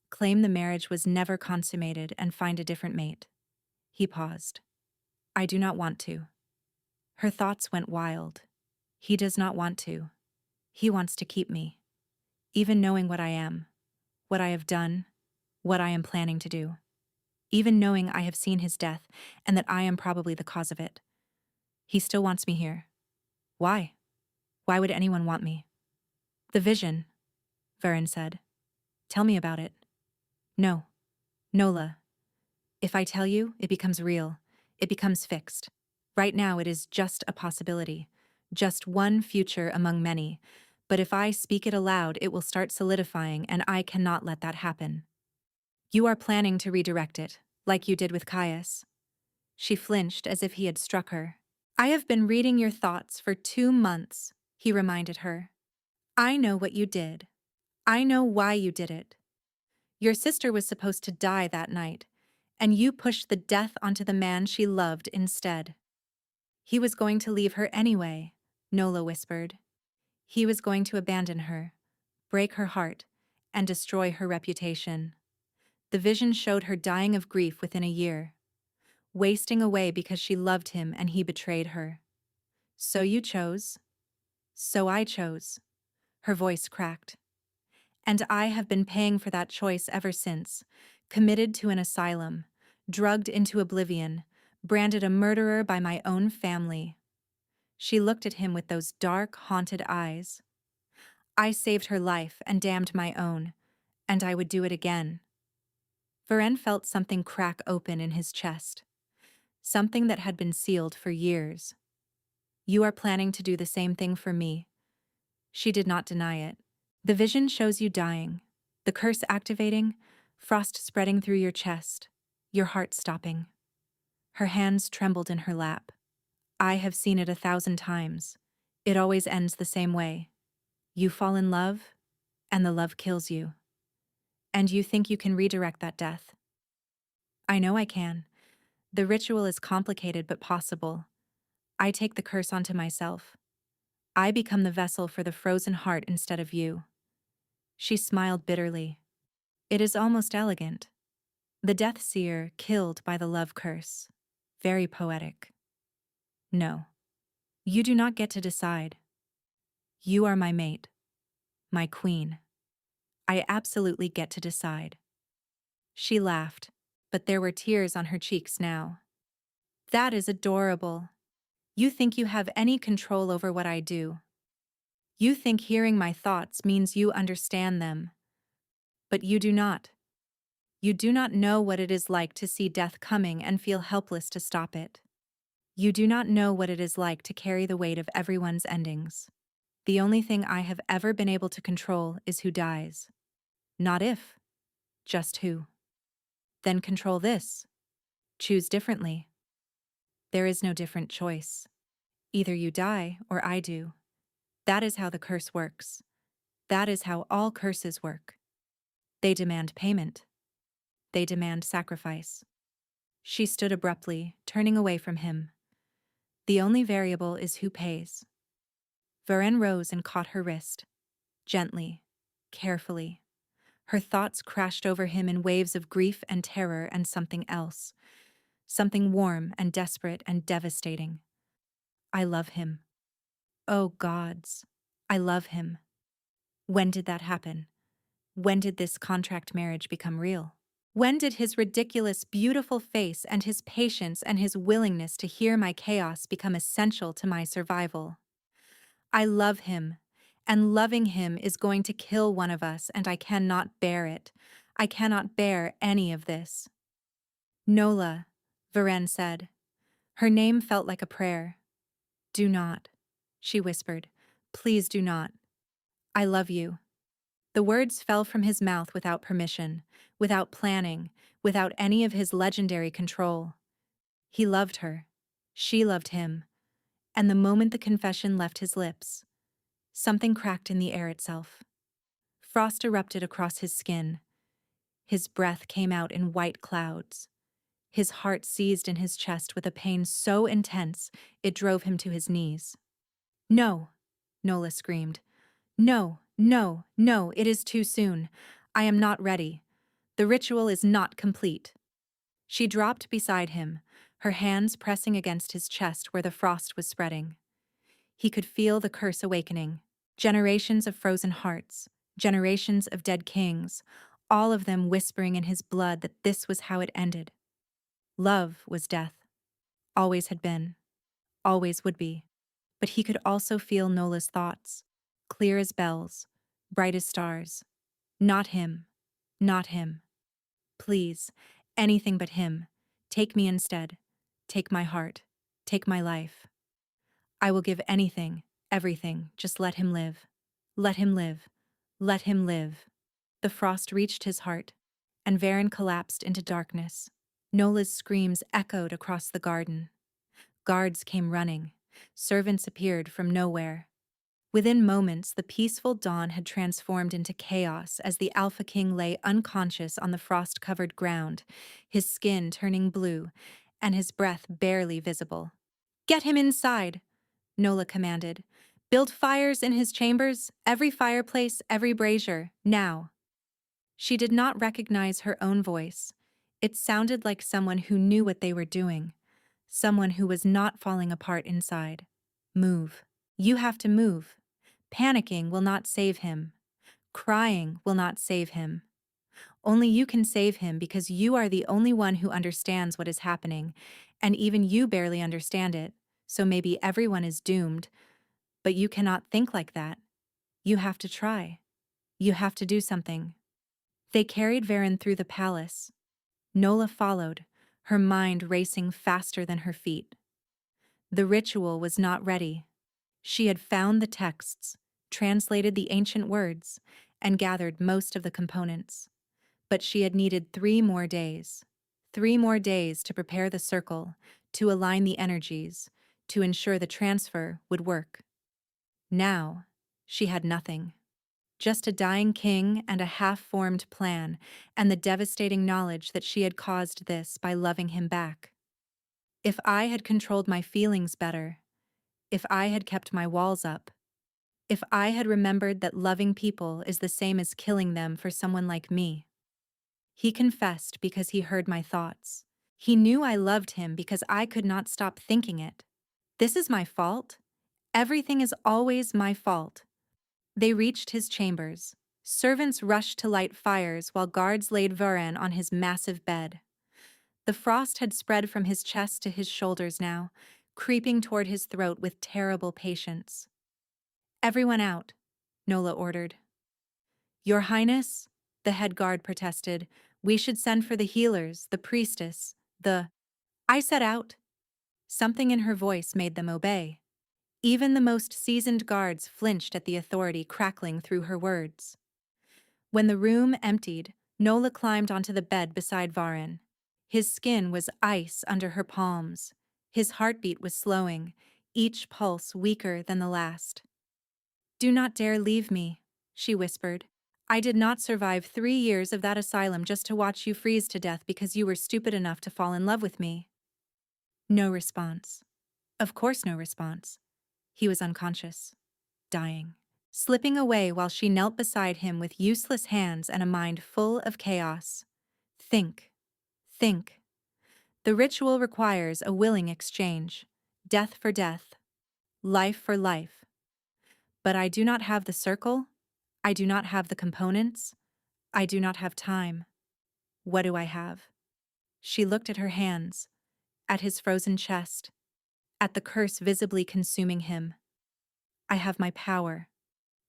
claim the marriage was never consummated, and find a different mate. He paused. I do not want to. Her thoughts went wild. He does not want to. He wants to keep me. Even knowing what I am, what I have done, what I am planning to do. Even knowing I have seen his death and that I am probably the cause of it. He still wants me here. Why? Why would anyone want me? The vision, Varen said. Tell me about it. No. Nola. If I tell you, it becomes real. It becomes fixed. Right now it is just a possibility. Just one future among many. But if I speak it aloud, it will start solidifying, and I cannot let that happen. You are planning to redirect it, like you did with Caius. She flinched as if he had struck her. I have been reading your thoughts for 2 months, he reminded her. I know what you did. I know why you did it. Your sister was supposed to die that night, and you pushed the death onto the man she loved instead. He was going to leave her anyway, Nola whispered. He was going to abandon her, break her heart, and destroy her reputation. The vision showed her dying of grief within a year, wasting away because she loved him and he betrayed her. So you chose. So I chose. Her voice cracked. And I have been paying for that choice ever since, committed to an asylum, drugged into oblivion, branded a murderer by my own family. She looked at him with those dark, haunted eyes. I saved her life and damned my own, and I would do it again. Varen felt something crack open in his chest, something that had been sealed for years. You are planning to do the same thing for me. She did not deny it. The vision shows you dying, the curse activating, frost spreading through your chest, your heart stopping. Her hands trembled in her lap. I have seen it 1,000 times. It always ends the same way. You fall in love, and the love kills you. And you think you can redirect that death. I know I can. The ritual is complicated but possible. I take the curse onto myself. I become the vessel for the frozen heart instead of you. She smiled bitterly. It is almost elegant. The death seer killed by the love curse. Very poetic. No. You do not get to decide. You are my mate. My queen. I absolutely get to decide. She laughed, but there were tears on her cheeks now. That is adorable. You think you have any control over what I do. You think hearing my thoughts means you understand them. But you do not. You do not know what it is like to see death coming and feel helpless to stop it. You do not know what it is like to carry the weight of everyone's endings. The only thing I have ever been able to control is who dies. Not if, just who. Then control this. Choose differently. There is no different choice. Either you die or I do. That is how the curse works. That is how all curses work. They demand payment. They demand sacrifice. She stood abruptly, turning away from him. The only variable is who pays. Varen rose and caught her wrist. Gently, carefully. Her thoughts crashed over him in waves of grief and terror and something else. Something warm and desperate and devastating. I love him. Oh gods, I love him. When did that happen? When did this contract marriage become real? When did his ridiculous, beautiful face and his patience and his willingness to hear my chaos become essential to my survival? I love him, and loving him is going to kill one of us, and I cannot bear it. I cannot bear any of this. Nola, Varen said. Her name felt like a prayer. Do not, she whispered. Please do not. I love you. The words fell from his mouth without permission, without planning, without any of his legendary control. He loved her. She loved him. And the moment the confession left his lips, something cracked in the air itself. Frost erupted across his skin. His breath came out in white clouds. His heart seized in his chest with a pain so intense it drove him to his knees. "No," Nola screamed. "No, no, no, it is too soon. I am not ready. The ritual is not complete." She dropped beside him, her hands pressing against his chest where the frost was spreading. He could feel the curse awakening. Generations of frozen hearts, generations of dead kings, all of them whispering in his blood that this was how it ended. Love was death. Always had been. Always would be. But he could also feel Nola's thoughts, clear as bells, bright as stars. Not him. Not him. Please, anything but him. Take me instead. Take my heart. Take my life. I will give anything, everything, just let him live. Let him live. Let him live. The frost reached his heart, and Varen collapsed into darkness. Nola's screams echoed across the garden. Guards came running. Servants appeared from nowhere. Within moments, the peaceful dawn had transformed into chaos as the Alpha King lay unconscious on the frost-covered ground, his skin turning blue, and his breath barely visible. "Get him inside," Nola commanded. "Build fires in his chambers, every fireplace, every brazier, now." She did not recognize her own voice. It sounded like someone who knew what they were doing, someone who was not falling apart inside. "Move. You have to move. Panicking will not save him. Crying will not save him. Only you can save him because you are the only one who understands what is happening, and even you barely understand it, so maybe everyone is doomed. But you cannot think like that. You have to try. You have to do something." They carried Varen through the palace. Nola followed, her mind racing faster than her feet. The ritual was not ready. She had found the texts, translated the ancient words, and gathered most of the components. But she had needed 3 more days. 3 more days to prepare the circle, to align the energies, to ensure the transfer would work. Now, she had nothing. Just a dying king and a half-formed plan, and the devastating knowledge that she had caused this by loving him back. If I had controlled my feelings better, if I had kept my walls up, if I had remembered that loving people is the same as killing them for someone like me. He confessed because he heard my thoughts. He knew I loved him because I could not stop thinking it. This is my fault. Everything is always my fault. They reached his chambers. Servants rushed to light fires while guards laid Varen on his massive bed. The frost had spread from his chest to his shoulders now, creeping toward his throat with terrible patience. "Everyone out," Nola ordered. "Your Highness," the head guard protested, "we should send for the healers, the priestess, the—" "I said out." Something in her voice made them obey. Even the most seasoned guards flinched at the authority crackling through her words. When the room emptied, Nola climbed onto the bed beside Varen. His skin was ice under her palms. His heartbeat was slowing, each pulse weaker than the last. "Do not dare leave me," she whispered. "I did not survive 3 years of that asylum just to watch you freeze to death because you were stupid enough to fall in love with me." No response. Of course no response. He was unconscious, dying, slipping away while she knelt beside him with useless hands and a mind full of chaos. Think. Think. The ritual requires a willing exchange, death for death, life for life. But I do not have the circle, I do not have the components, I do not have time. What do I have? She looked at her hands, at his frozen chest, at the curse visibly consuming him. I have my power,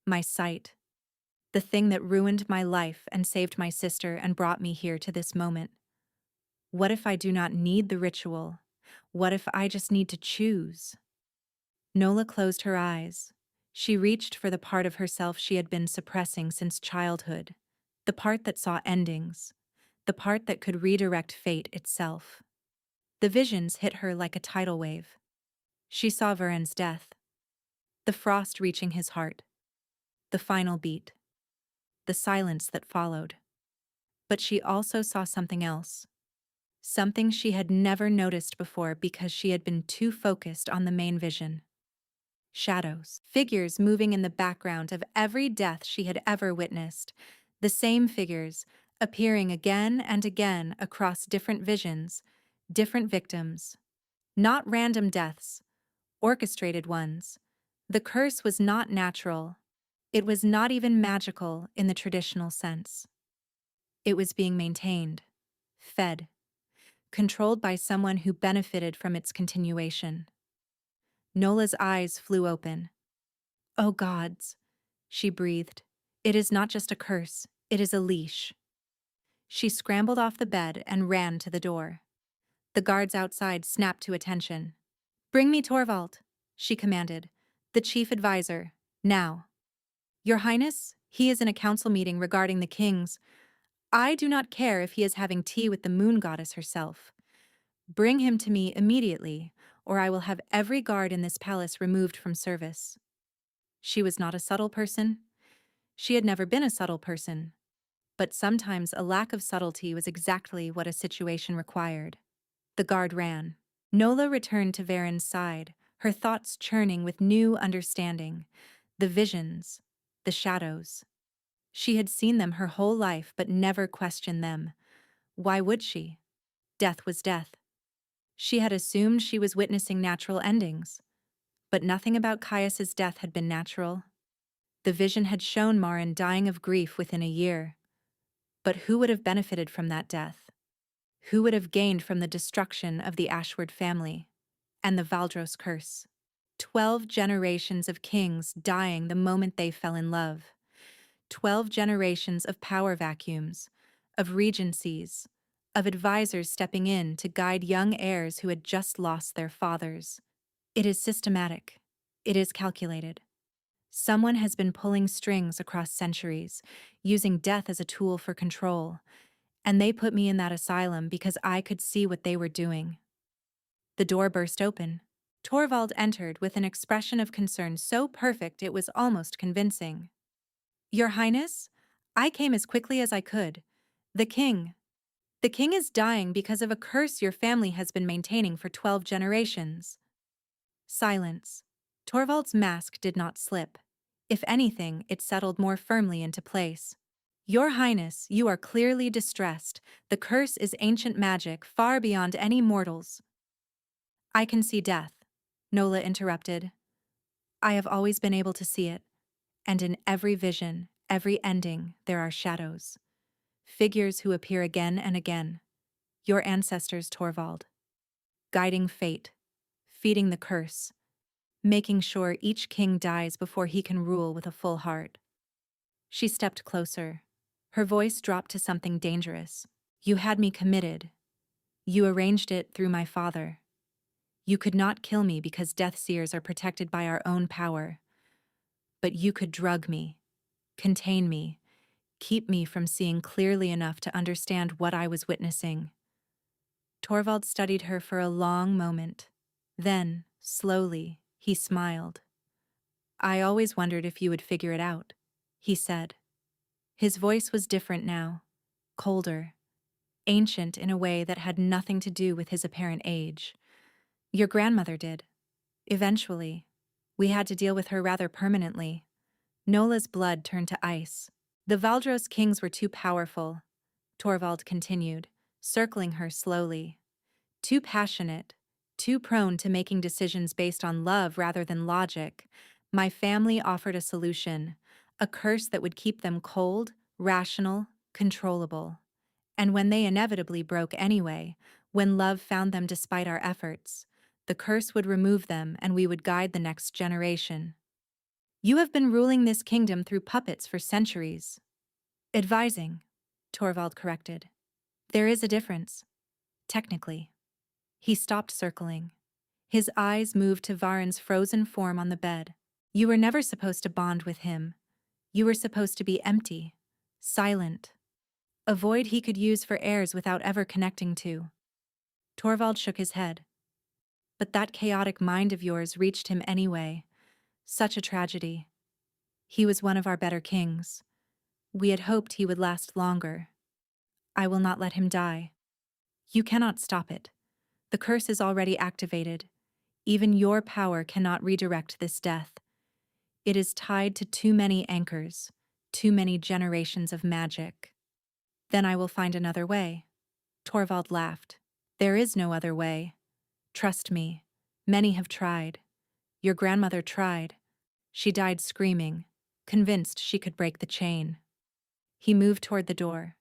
my sight, the thing that ruined my life and saved my sister and brought me here to this moment. What if I do not need the ritual? What if I just need to choose? Nola closed her eyes. She reached for the part of herself she had been suppressing since childhood, the part that saw endings, the part that could redirect fate itself. The visions hit her like a tidal wave. She saw Varen's death, the frost reaching his heart, the final beat, the silence that followed. But she also saw something else, something she had never noticed before because she had been too focused on the main vision. Shadows, figures moving in the background of every death she had ever witnessed, the same figures appearing again and again across different visions, different victims. Not random deaths, orchestrated ones. The curse was not natural. It was not even magical in the traditional sense. It was being maintained, fed, controlled by someone who benefited from its continuation. Nola's eyes flew open. "Oh gods," she breathed. "It is not just a curse, it is a leash." She scrambled off the bed and ran to the door. The guards outside snapped to attention. "Bring me Torvald," she commanded. "The chief advisor, now." "Your Highness, he is in a council meeting regarding the kings. I do not care if he is having tea with the moon goddess herself. Bring him to me immediately, or I will have every guard in this palace removed from service." She was not a subtle person. She had never been a subtle person. But sometimes a lack of subtlety was exactly what a situation required. The guard ran. Nola returned to Varen's side, her thoughts churning with new understanding. The visions, the shadows. She had seen them her whole life but never questioned them. Why would she? Death was death. She had assumed she was witnessing natural endings. But nothing about Caius's death had been natural. The vision had shown Marin dying of grief within a year. But who would have benefited from that death? Who would have gained from the destruction of the Ashward family and the Valdros curse? 12 generations of kings dying the moment they fell in love. 12 generations of power vacuums, of regencies, of advisors stepping in to guide young heirs who had just lost their fathers. It is systematic. It is calculated. Someone has been pulling strings across centuries, using death as a tool for control, and they put me in that asylum because I could see what they were doing. The door burst open. Torvald entered with an expression of concern so perfect it was almost convincing. "Your Highness, I came as quickly as I could. The king is dying because of a curse your family has been maintaining for 12 generations." Silence. Torvald's mask did not slip. If anything, it settled more firmly into place. "Your Highness, you are clearly distressed. The curse is ancient magic, far beyond any mortals." "I can see death," Nola interrupted. "I have always been able to see it. And in every vision, every ending, there are shadows. Figures who appear again and again. Your ancestors, Torvald. Guiding fate. Feeding the curse. Making sure each king dies before he can rule with a full heart." She stepped closer. Her voice dropped to something dangerous. "You had me committed. You arranged it through my father. You could not kill me because Death Seers are protected by our own power. But you could drug me, contain me, keep me from seeing clearly enough to understand what I was witnessing." Torvald studied her for a long moment. Then, slowly, he smiled. "I always wondered if you would figure it out," he said. His voice was different now, colder, ancient in a way that had nothing to do with his apparent age. "Your grandmother did. Eventually. We had to deal with her rather permanently." Nola's blood turned to ice. "The Valdros kings were too powerful," Torvald continued, circling her slowly. "Too passionate, too prone to making decisions based on love rather than logic. My family offered a solution, a curse that would keep them cold, rational, controllable. And when they inevitably broke anyway, when love found them despite our efforts, the curse would remove them and we would guide the next generation." "You have been ruling this kingdom through puppets for centuries." "Advising," Torvald corrected. "There is a difference. Technically." He stopped circling. His eyes moved to Varen's frozen form on the bed. You were never supposed to bond with him. You were supposed to be empty, silent, a void he could use for heirs without ever connecting to. Torvald shook his head. But that chaotic mind of yours reached him anyway. Such a tragedy. He was one of our better kings. We had hoped he would last longer. I will not let him die. You cannot stop it. The curse is already activated. Even your power cannot redirect this death. It is tied to too many anchors, too many generations of magic. Then I will find another way. Torvald laughed. There is no other way. Trust me. Many have tried. Your grandmother tried. She died screaming, convinced she could break the chain. He moved toward the door.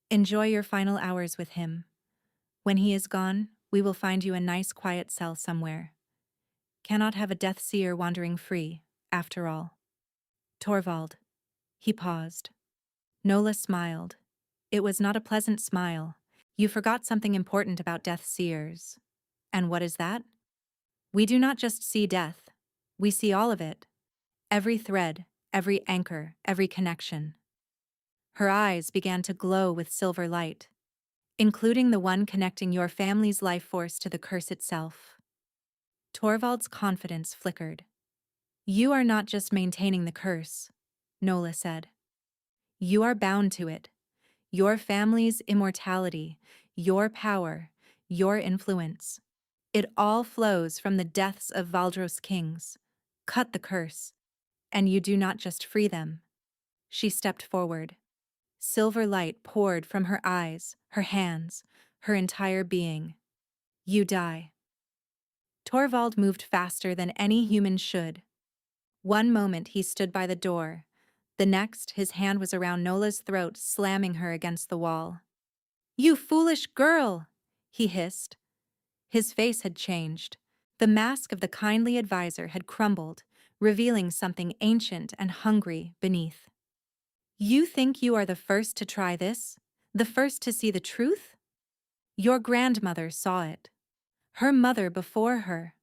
Enjoy your final hours with him. When he is gone, we will find you a nice quiet cell somewhere. Cannot have a death seer wandering free, after all. Torvald. He paused. Nola smiled. It was not a pleasant smile. You forgot something important about death seers. And what is that? We do not just see death. We see all of it. Every thread, every anchor, every connection. Her eyes began to glow with silver light, including the one connecting your family's life force to the curse itself. Torvald's confidence flickered. You are not just maintaining the curse, Nola said. You are bound to it. Your family's immortality, your power, your influence. It all flows from the deaths of Valdros kings. Cut the curse, and you do not just free them. She stepped forward. Silver light poured from her eyes, her hands, her entire being. You die. Torvald moved faster than any human should. One moment he stood by the door. The next, his hand was around Nola's throat, slamming her against the wall. You foolish girl! He hissed. His face had changed. The mask of the kindly advisor had crumbled, revealing something ancient and hungry beneath. You think you are the first to try this? The first to see the truth? Your grandmother saw it. Her mother before her.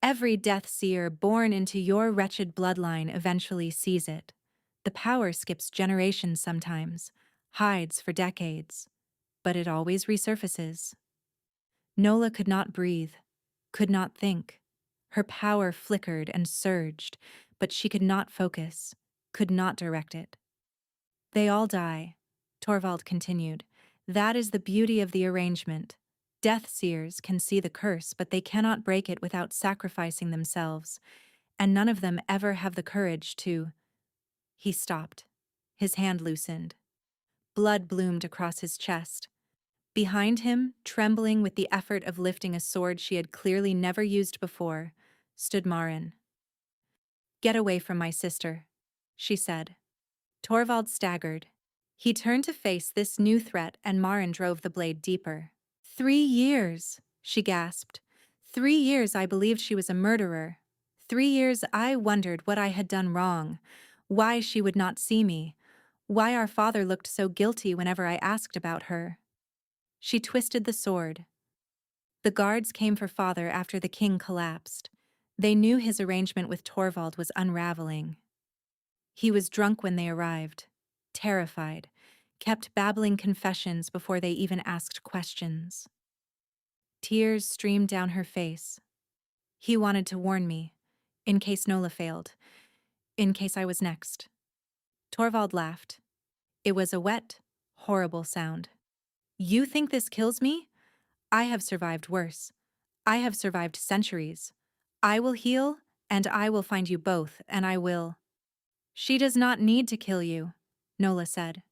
Every death seer born into your wretched bloodline eventually sees it. The power skips generations sometimes, hides for decades, but it always resurfaces. Nola could not breathe, could not think. Her power flickered and surged, but she could not focus, could not direct it. They all die, Torvald continued. That is the beauty of the arrangement. Death seers can see the curse, but they cannot break it without sacrificing themselves, and none of them ever have the courage to. He stopped. His hand loosened. Blood bloomed across his chest. Behind him, trembling with the effort of lifting a sword she had clearly never used before, stood Marin. Get away from my sister, she said. Torvald staggered. He turned to face this new threat, and Marin drove the blade deeper. 3 years, she gasped. 3 years I believed she was a murderer. 3 years I wondered what I had done wrong, why she would not see me, why our father looked so guilty whenever I asked about her. She twisted the sword. The guards came for father after the king collapsed. They knew his arrangement with Torvald was unraveling. He was drunk when they arrived, terrified, kept babbling confessions before they even asked questions. Tears streamed down her face. He wanted to warn me, in case Nola failed, in case I was next. Torvald laughed. It was a wet, horrible sound. You think this kills me? I have survived worse. I have survived centuries. I will heal, and I will find you both, and I will. She does not need to kill you, Nola said.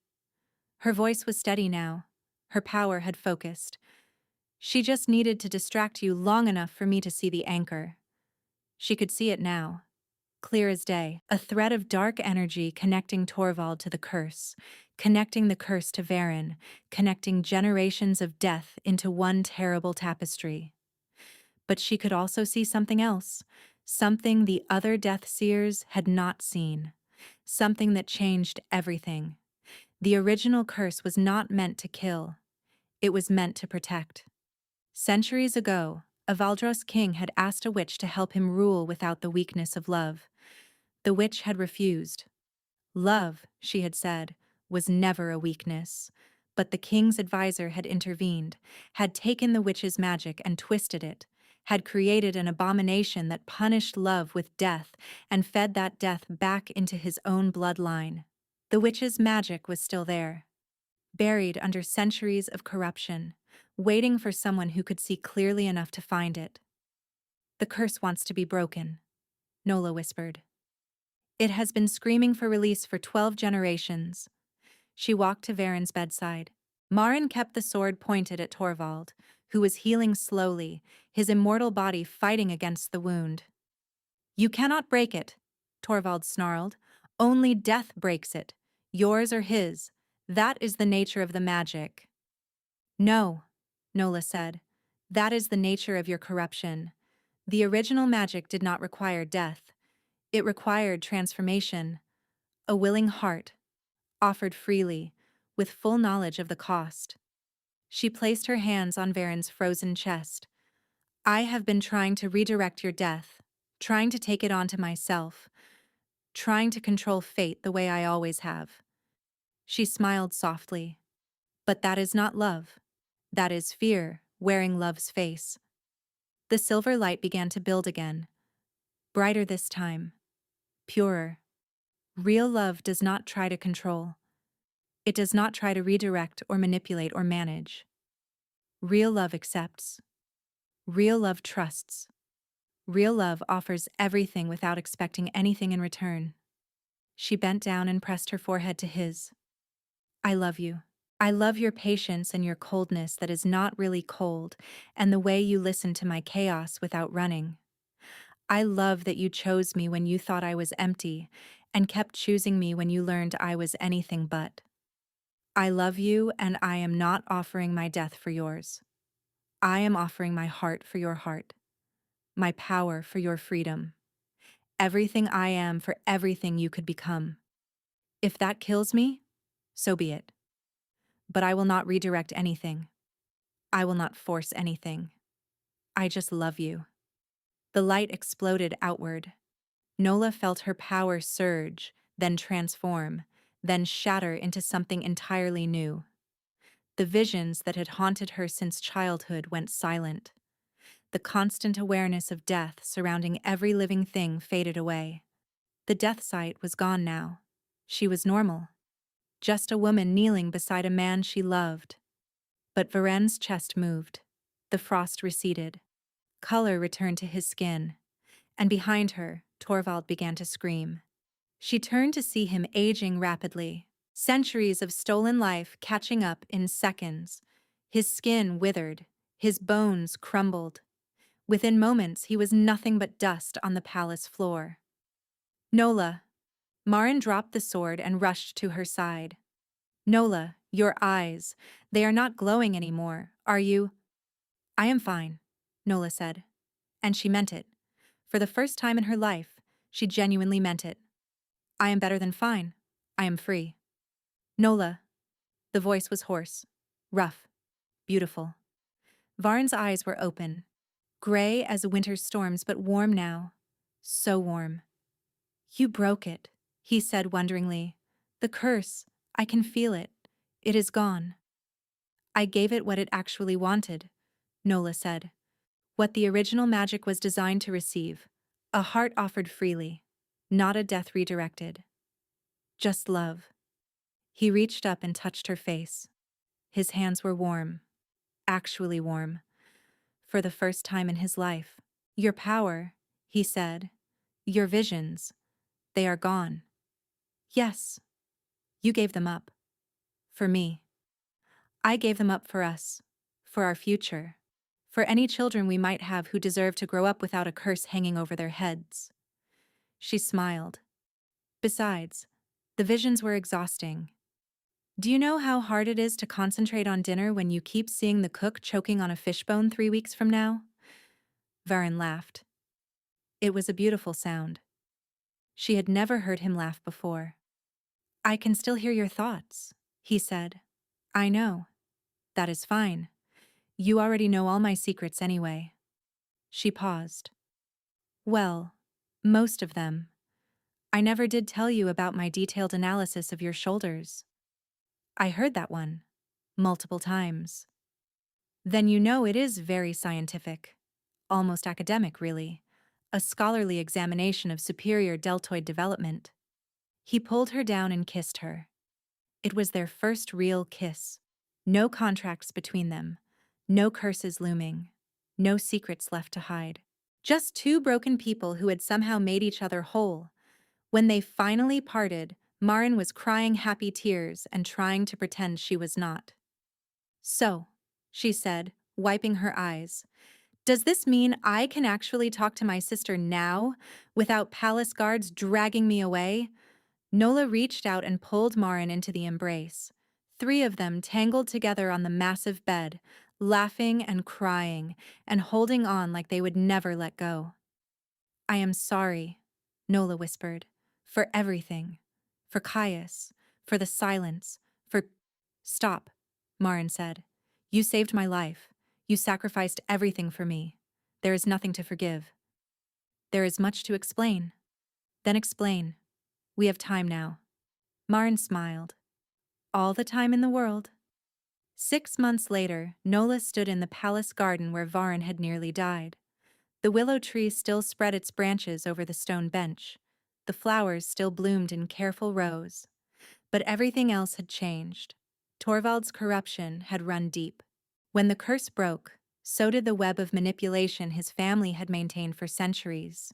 Her voice was steady now. Her power had focused. She just needed to distract you long enough for me to see the anchor. She could see it now, clear as day, a thread of dark energy connecting Torvald to the curse, connecting the curse to Varen, connecting generations of death into one terrible tapestry. But she could also see something else, something the other death seers had not seen, something that changed everything. The original curse was not meant to kill. It was meant to protect. Centuries ago, a Valdros king had asked a witch to help him rule without the weakness of love. The witch had refused. Love, she had said, was never a weakness. But the king's advisor had intervened, had taken the witch's magic and twisted it, had created an abomination that punished love with death and fed that death back into his own bloodline. The witch's magic was still there, buried under centuries of corruption, waiting for someone who could see clearly enough to find it. The curse wants to be broken, Nola whispered. It has been screaming for release for 12 generations. She walked to Varen's bedside. Marin kept the sword pointed at Torvald, who was healing slowly, his immortal body fighting against the wound. You cannot break it, Torvald snarled. Only death breaks it, yours or his. That is the nature of the magic. No, Nola said. That is the nature of your corruption. The original magic did not require death. It required transformation. A willing heart, offered freely, with full knowledge of the cost. She placed her hands on Varen's frozen chest. I have been trying to redirect your death, trying to take it onto myself, trying to control fate the way I always have. She smiled softly. But that is not love. That is fear, wearing love's face. The silver light began to build again. Brighter this time. Purer. Real love does not try to control. It does not try to redirect or manipulate or manage. Real love accepts. Real love trusts. Real love offers everything without expecting anything in return. She bent down and pressed her forehead to his. I love you. I love your patience and your coldness that is not really cold, and the way you listen to my chaos without running. I love that you chose me when you thought I was empty, and kept choosing me when you learned I was anything but. I love you, and I am not offering my death for yours. I am offering my heart for your heart, my power for your freedom, everything I am for everything you could become. If that kills me, so be it. But I will not redirect anything. I will not force anything. I just love you. The light exploded outward. Nola felt her power surge, then transform, then shatter into something entirely new. The visions that had haunted her since childhood went silent. The constant awareness of death surrounding every living thing faded away. The death sight was gone now. She was normal. Just a woman kneeling beside a man she loved. But Varen's chest moved. The frost receded. Color returned to his skin. And behind her, Torvald began to scream. She turned to see him aging rapidly. Centuries of stolen life catching up in seconds. His skin withered. His bones crumbled. Within moments, he was nothing but dust on the palace floor. Nola. Marin dropped the sword and rushed to her side. Nola, your eyes. They are not glowing anymore, are you? I am fine, Nola said. And she meant it. For the first time in her life, she genuinely meant it. I am better than fine. I am free. Nola. The voice was hoarse, rough, beautiful. Varen's eyes were open, gray as winter's storms but warm now. So warm. You broke it, he said wonderingly. The curse, I can feel it. It is gone. I gave it what it actually wanted, Nola said. What the original magic was designed to receive. A heart offered freely, not a death redirected. Just love. He reached up and touched her face. His hands were warm, actually warm, for the first time in his life. Your power, he said, your visions, they are gone. Yes, you gave them up. For me. I gave them up for us, for our future, for any children we might have who deserve to grow up without a curse hanging over their heads. She smiled. Besides, the visions were exhausting. Do you know how hard it is to concentrate on dinner when you keep seeing the cook choking on a fishbone 3 weeks from now? Varen laughed. It was a beautiful sound. She had never heard him laugh before. I can still hear your thoughts, he said. I know. That is fine. You already know all my secrets anyway. She paused. Well, most of them. I never did tell you about my detailed analysis of your shoulders. I heard that one. Multiple times. Then you know it is very scientific. Almost academic, really. A scholarly examination of superior deltoid development. He pulled her down and kissed her. It was their first real kiss. No contracts between them. No curses looming. No secrets left to hide. Just two broken people who had somehow made each other whole. When they finally parted, Marin was crying happy tears and trying to pretend she was not. "So," she said, wiping her eyes, "does this mean I can actually talk to my sister now, without palace guards dragging me away?" Nola reached out and pulled Marin into the embrace. Three of them tangled together on the massive bed, laughing and crying, and holding on like they would never let go. "I am sorry," Nola whispered, "for everything. For Caius, for the silence, for—" "Stop," Marin said. "You saved my life. You sacrificed everything for me. There is nothing to forgive." "There is much to explain." "Then explain. We have time now." Marin smiled. "All the time in the world." 6 months later, Nola stood in the palace garden where Varin had nearly died. The willow tree still spread its branches over the stone bench. The flowers still bloomed in careful rows. But everything else had changed. Torvald's corruption had run deep. When the curse broke, so did the web of manipulation his family had maintained for centuries.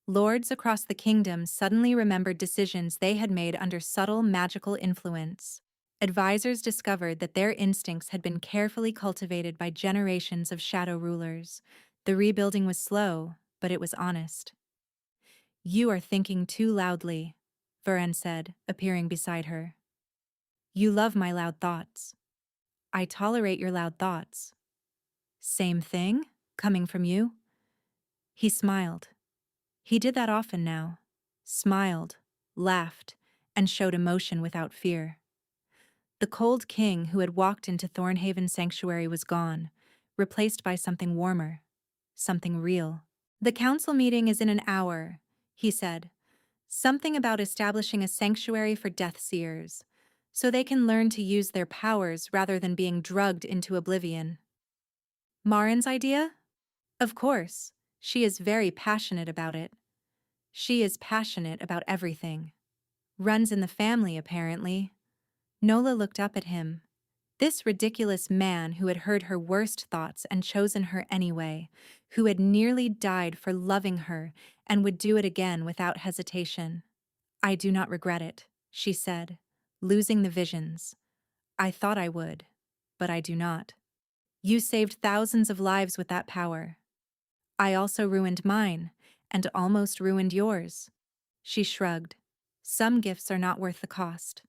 Lords across the kingdom suddenly remembered decisions they had made under subtle magical influence. Advisors discovered that their instincts had been carefully cultivated by generations of shadow rulers. The rebuilding was slow, but it was honest. "You are thinking too loudly," Varen said, appearing beside her. "You love my loud thoughts." "I tolerate your loud thoughts." "Same thing, coming from you?" He smiled. He did that often now. Smiled, laughed, and showed emotion without fear. The cold king who had walked into Thornhaven Sanctuary was gone, replaced by something warmer, something real. "The council meeting is in an hour," he said. "Something about establishing a sanctuary for death seers, so they can learn to use their powers rather than being drugged into oblivion." "Marin's idea?" "Of course. She is very passionate about it." "She is passionate about everything." "Runs in the family, apparently." Nola looked up at him. This ridiculous man who had heard her worst thoughts and chosen her anyway, who had nearly died for loving her and would do it again without hesitation. "I do not regret it," she said, losing the visions. "I thought I would, but I do not. You saved thousands of lives with that power. I also ruined mine, and almost ruined yours." She shrugged. "Some gifts are not worth the cost."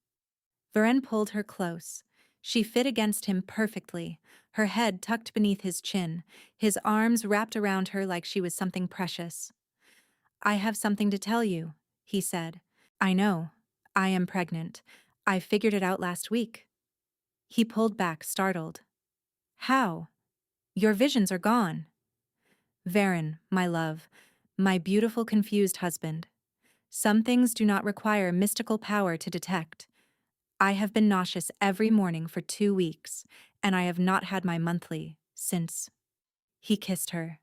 Varen pulled her close. She fit against him perfectly, her head tucked beneath his chin, his arms wrapped around her like she was something precious. "I have something to tell you," he said. "I know. I am pregnant. I figured it out last week." He pulled back, startled. "How? Your visions are gone." "Varen, my love, my beautiful confused husband. Some things do not require mystical power to detect. I have been nauseous every morning for 2 weeks, and I have not had my monthly since." He kissed her.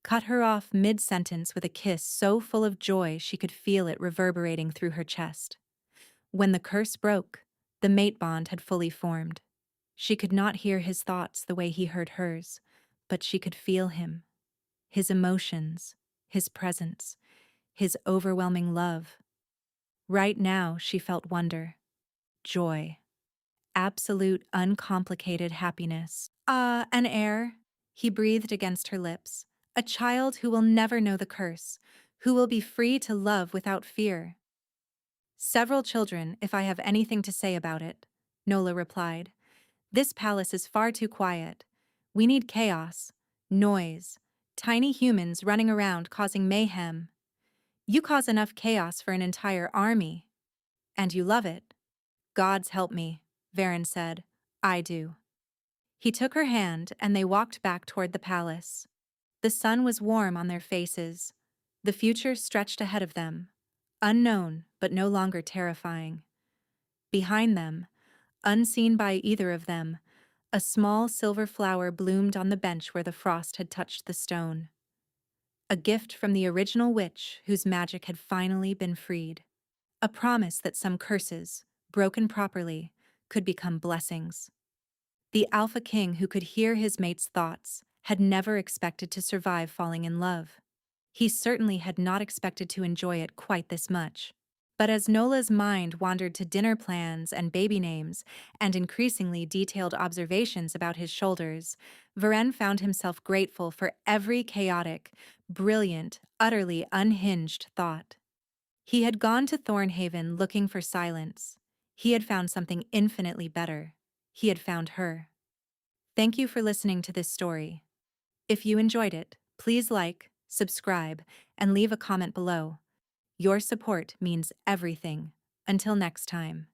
Cut her off mid-sentence with a kiss so full of joy she could feel it reverberating through her chest. When the curse broke, the mate bond had fully formed. She could not hear his thoughts the way he heard hers, but she could feel him. His emotions, his presence, his overwhelming love. Right now she felt wonder, joy. Absolute, uncomplicated happiness. "Ah, an heir," he breathed against her lips. "A child who will never know the curse, who will be free to love without fear." "Several children, if I have anything to say about it," Nola replied. "This palace is far too quiet. We need chaos, noise, tiny humans running around causing mayhem. You cause enough chaos for an entire army. And you love it." "Gods help me," Varen said. "I do." He took her hand and they walked back toward the palace. The sun was warm on their faces. The future stretched ahead of them. Unknown, but no longer terrifying. Behind them, unseen by either of them, a small silver flower bloomed on the bench where the frost had touched the stone. A gift from the original witch whose magic had finally been freed. A promise that some curses, broken properly, could become blessings. The Alpha King who could hear his mate's thoughts had never expected to survive falling in love. He certainly had not expected to enjoy it quite this much. But as Nola's mind wandered to dinner plans and baby names and increasingly detailed observations about his shoulders, Varen found himself grateful for every chaotic, brilliant, utterly unhinged thought. He had gone to Thornhaven looking for silence. He had found something infinitely better. He had found her. Thank you for listening to this story. If you enjoyed it, please like, subscribe, and leave a comment below. Your support means everything. Until next time.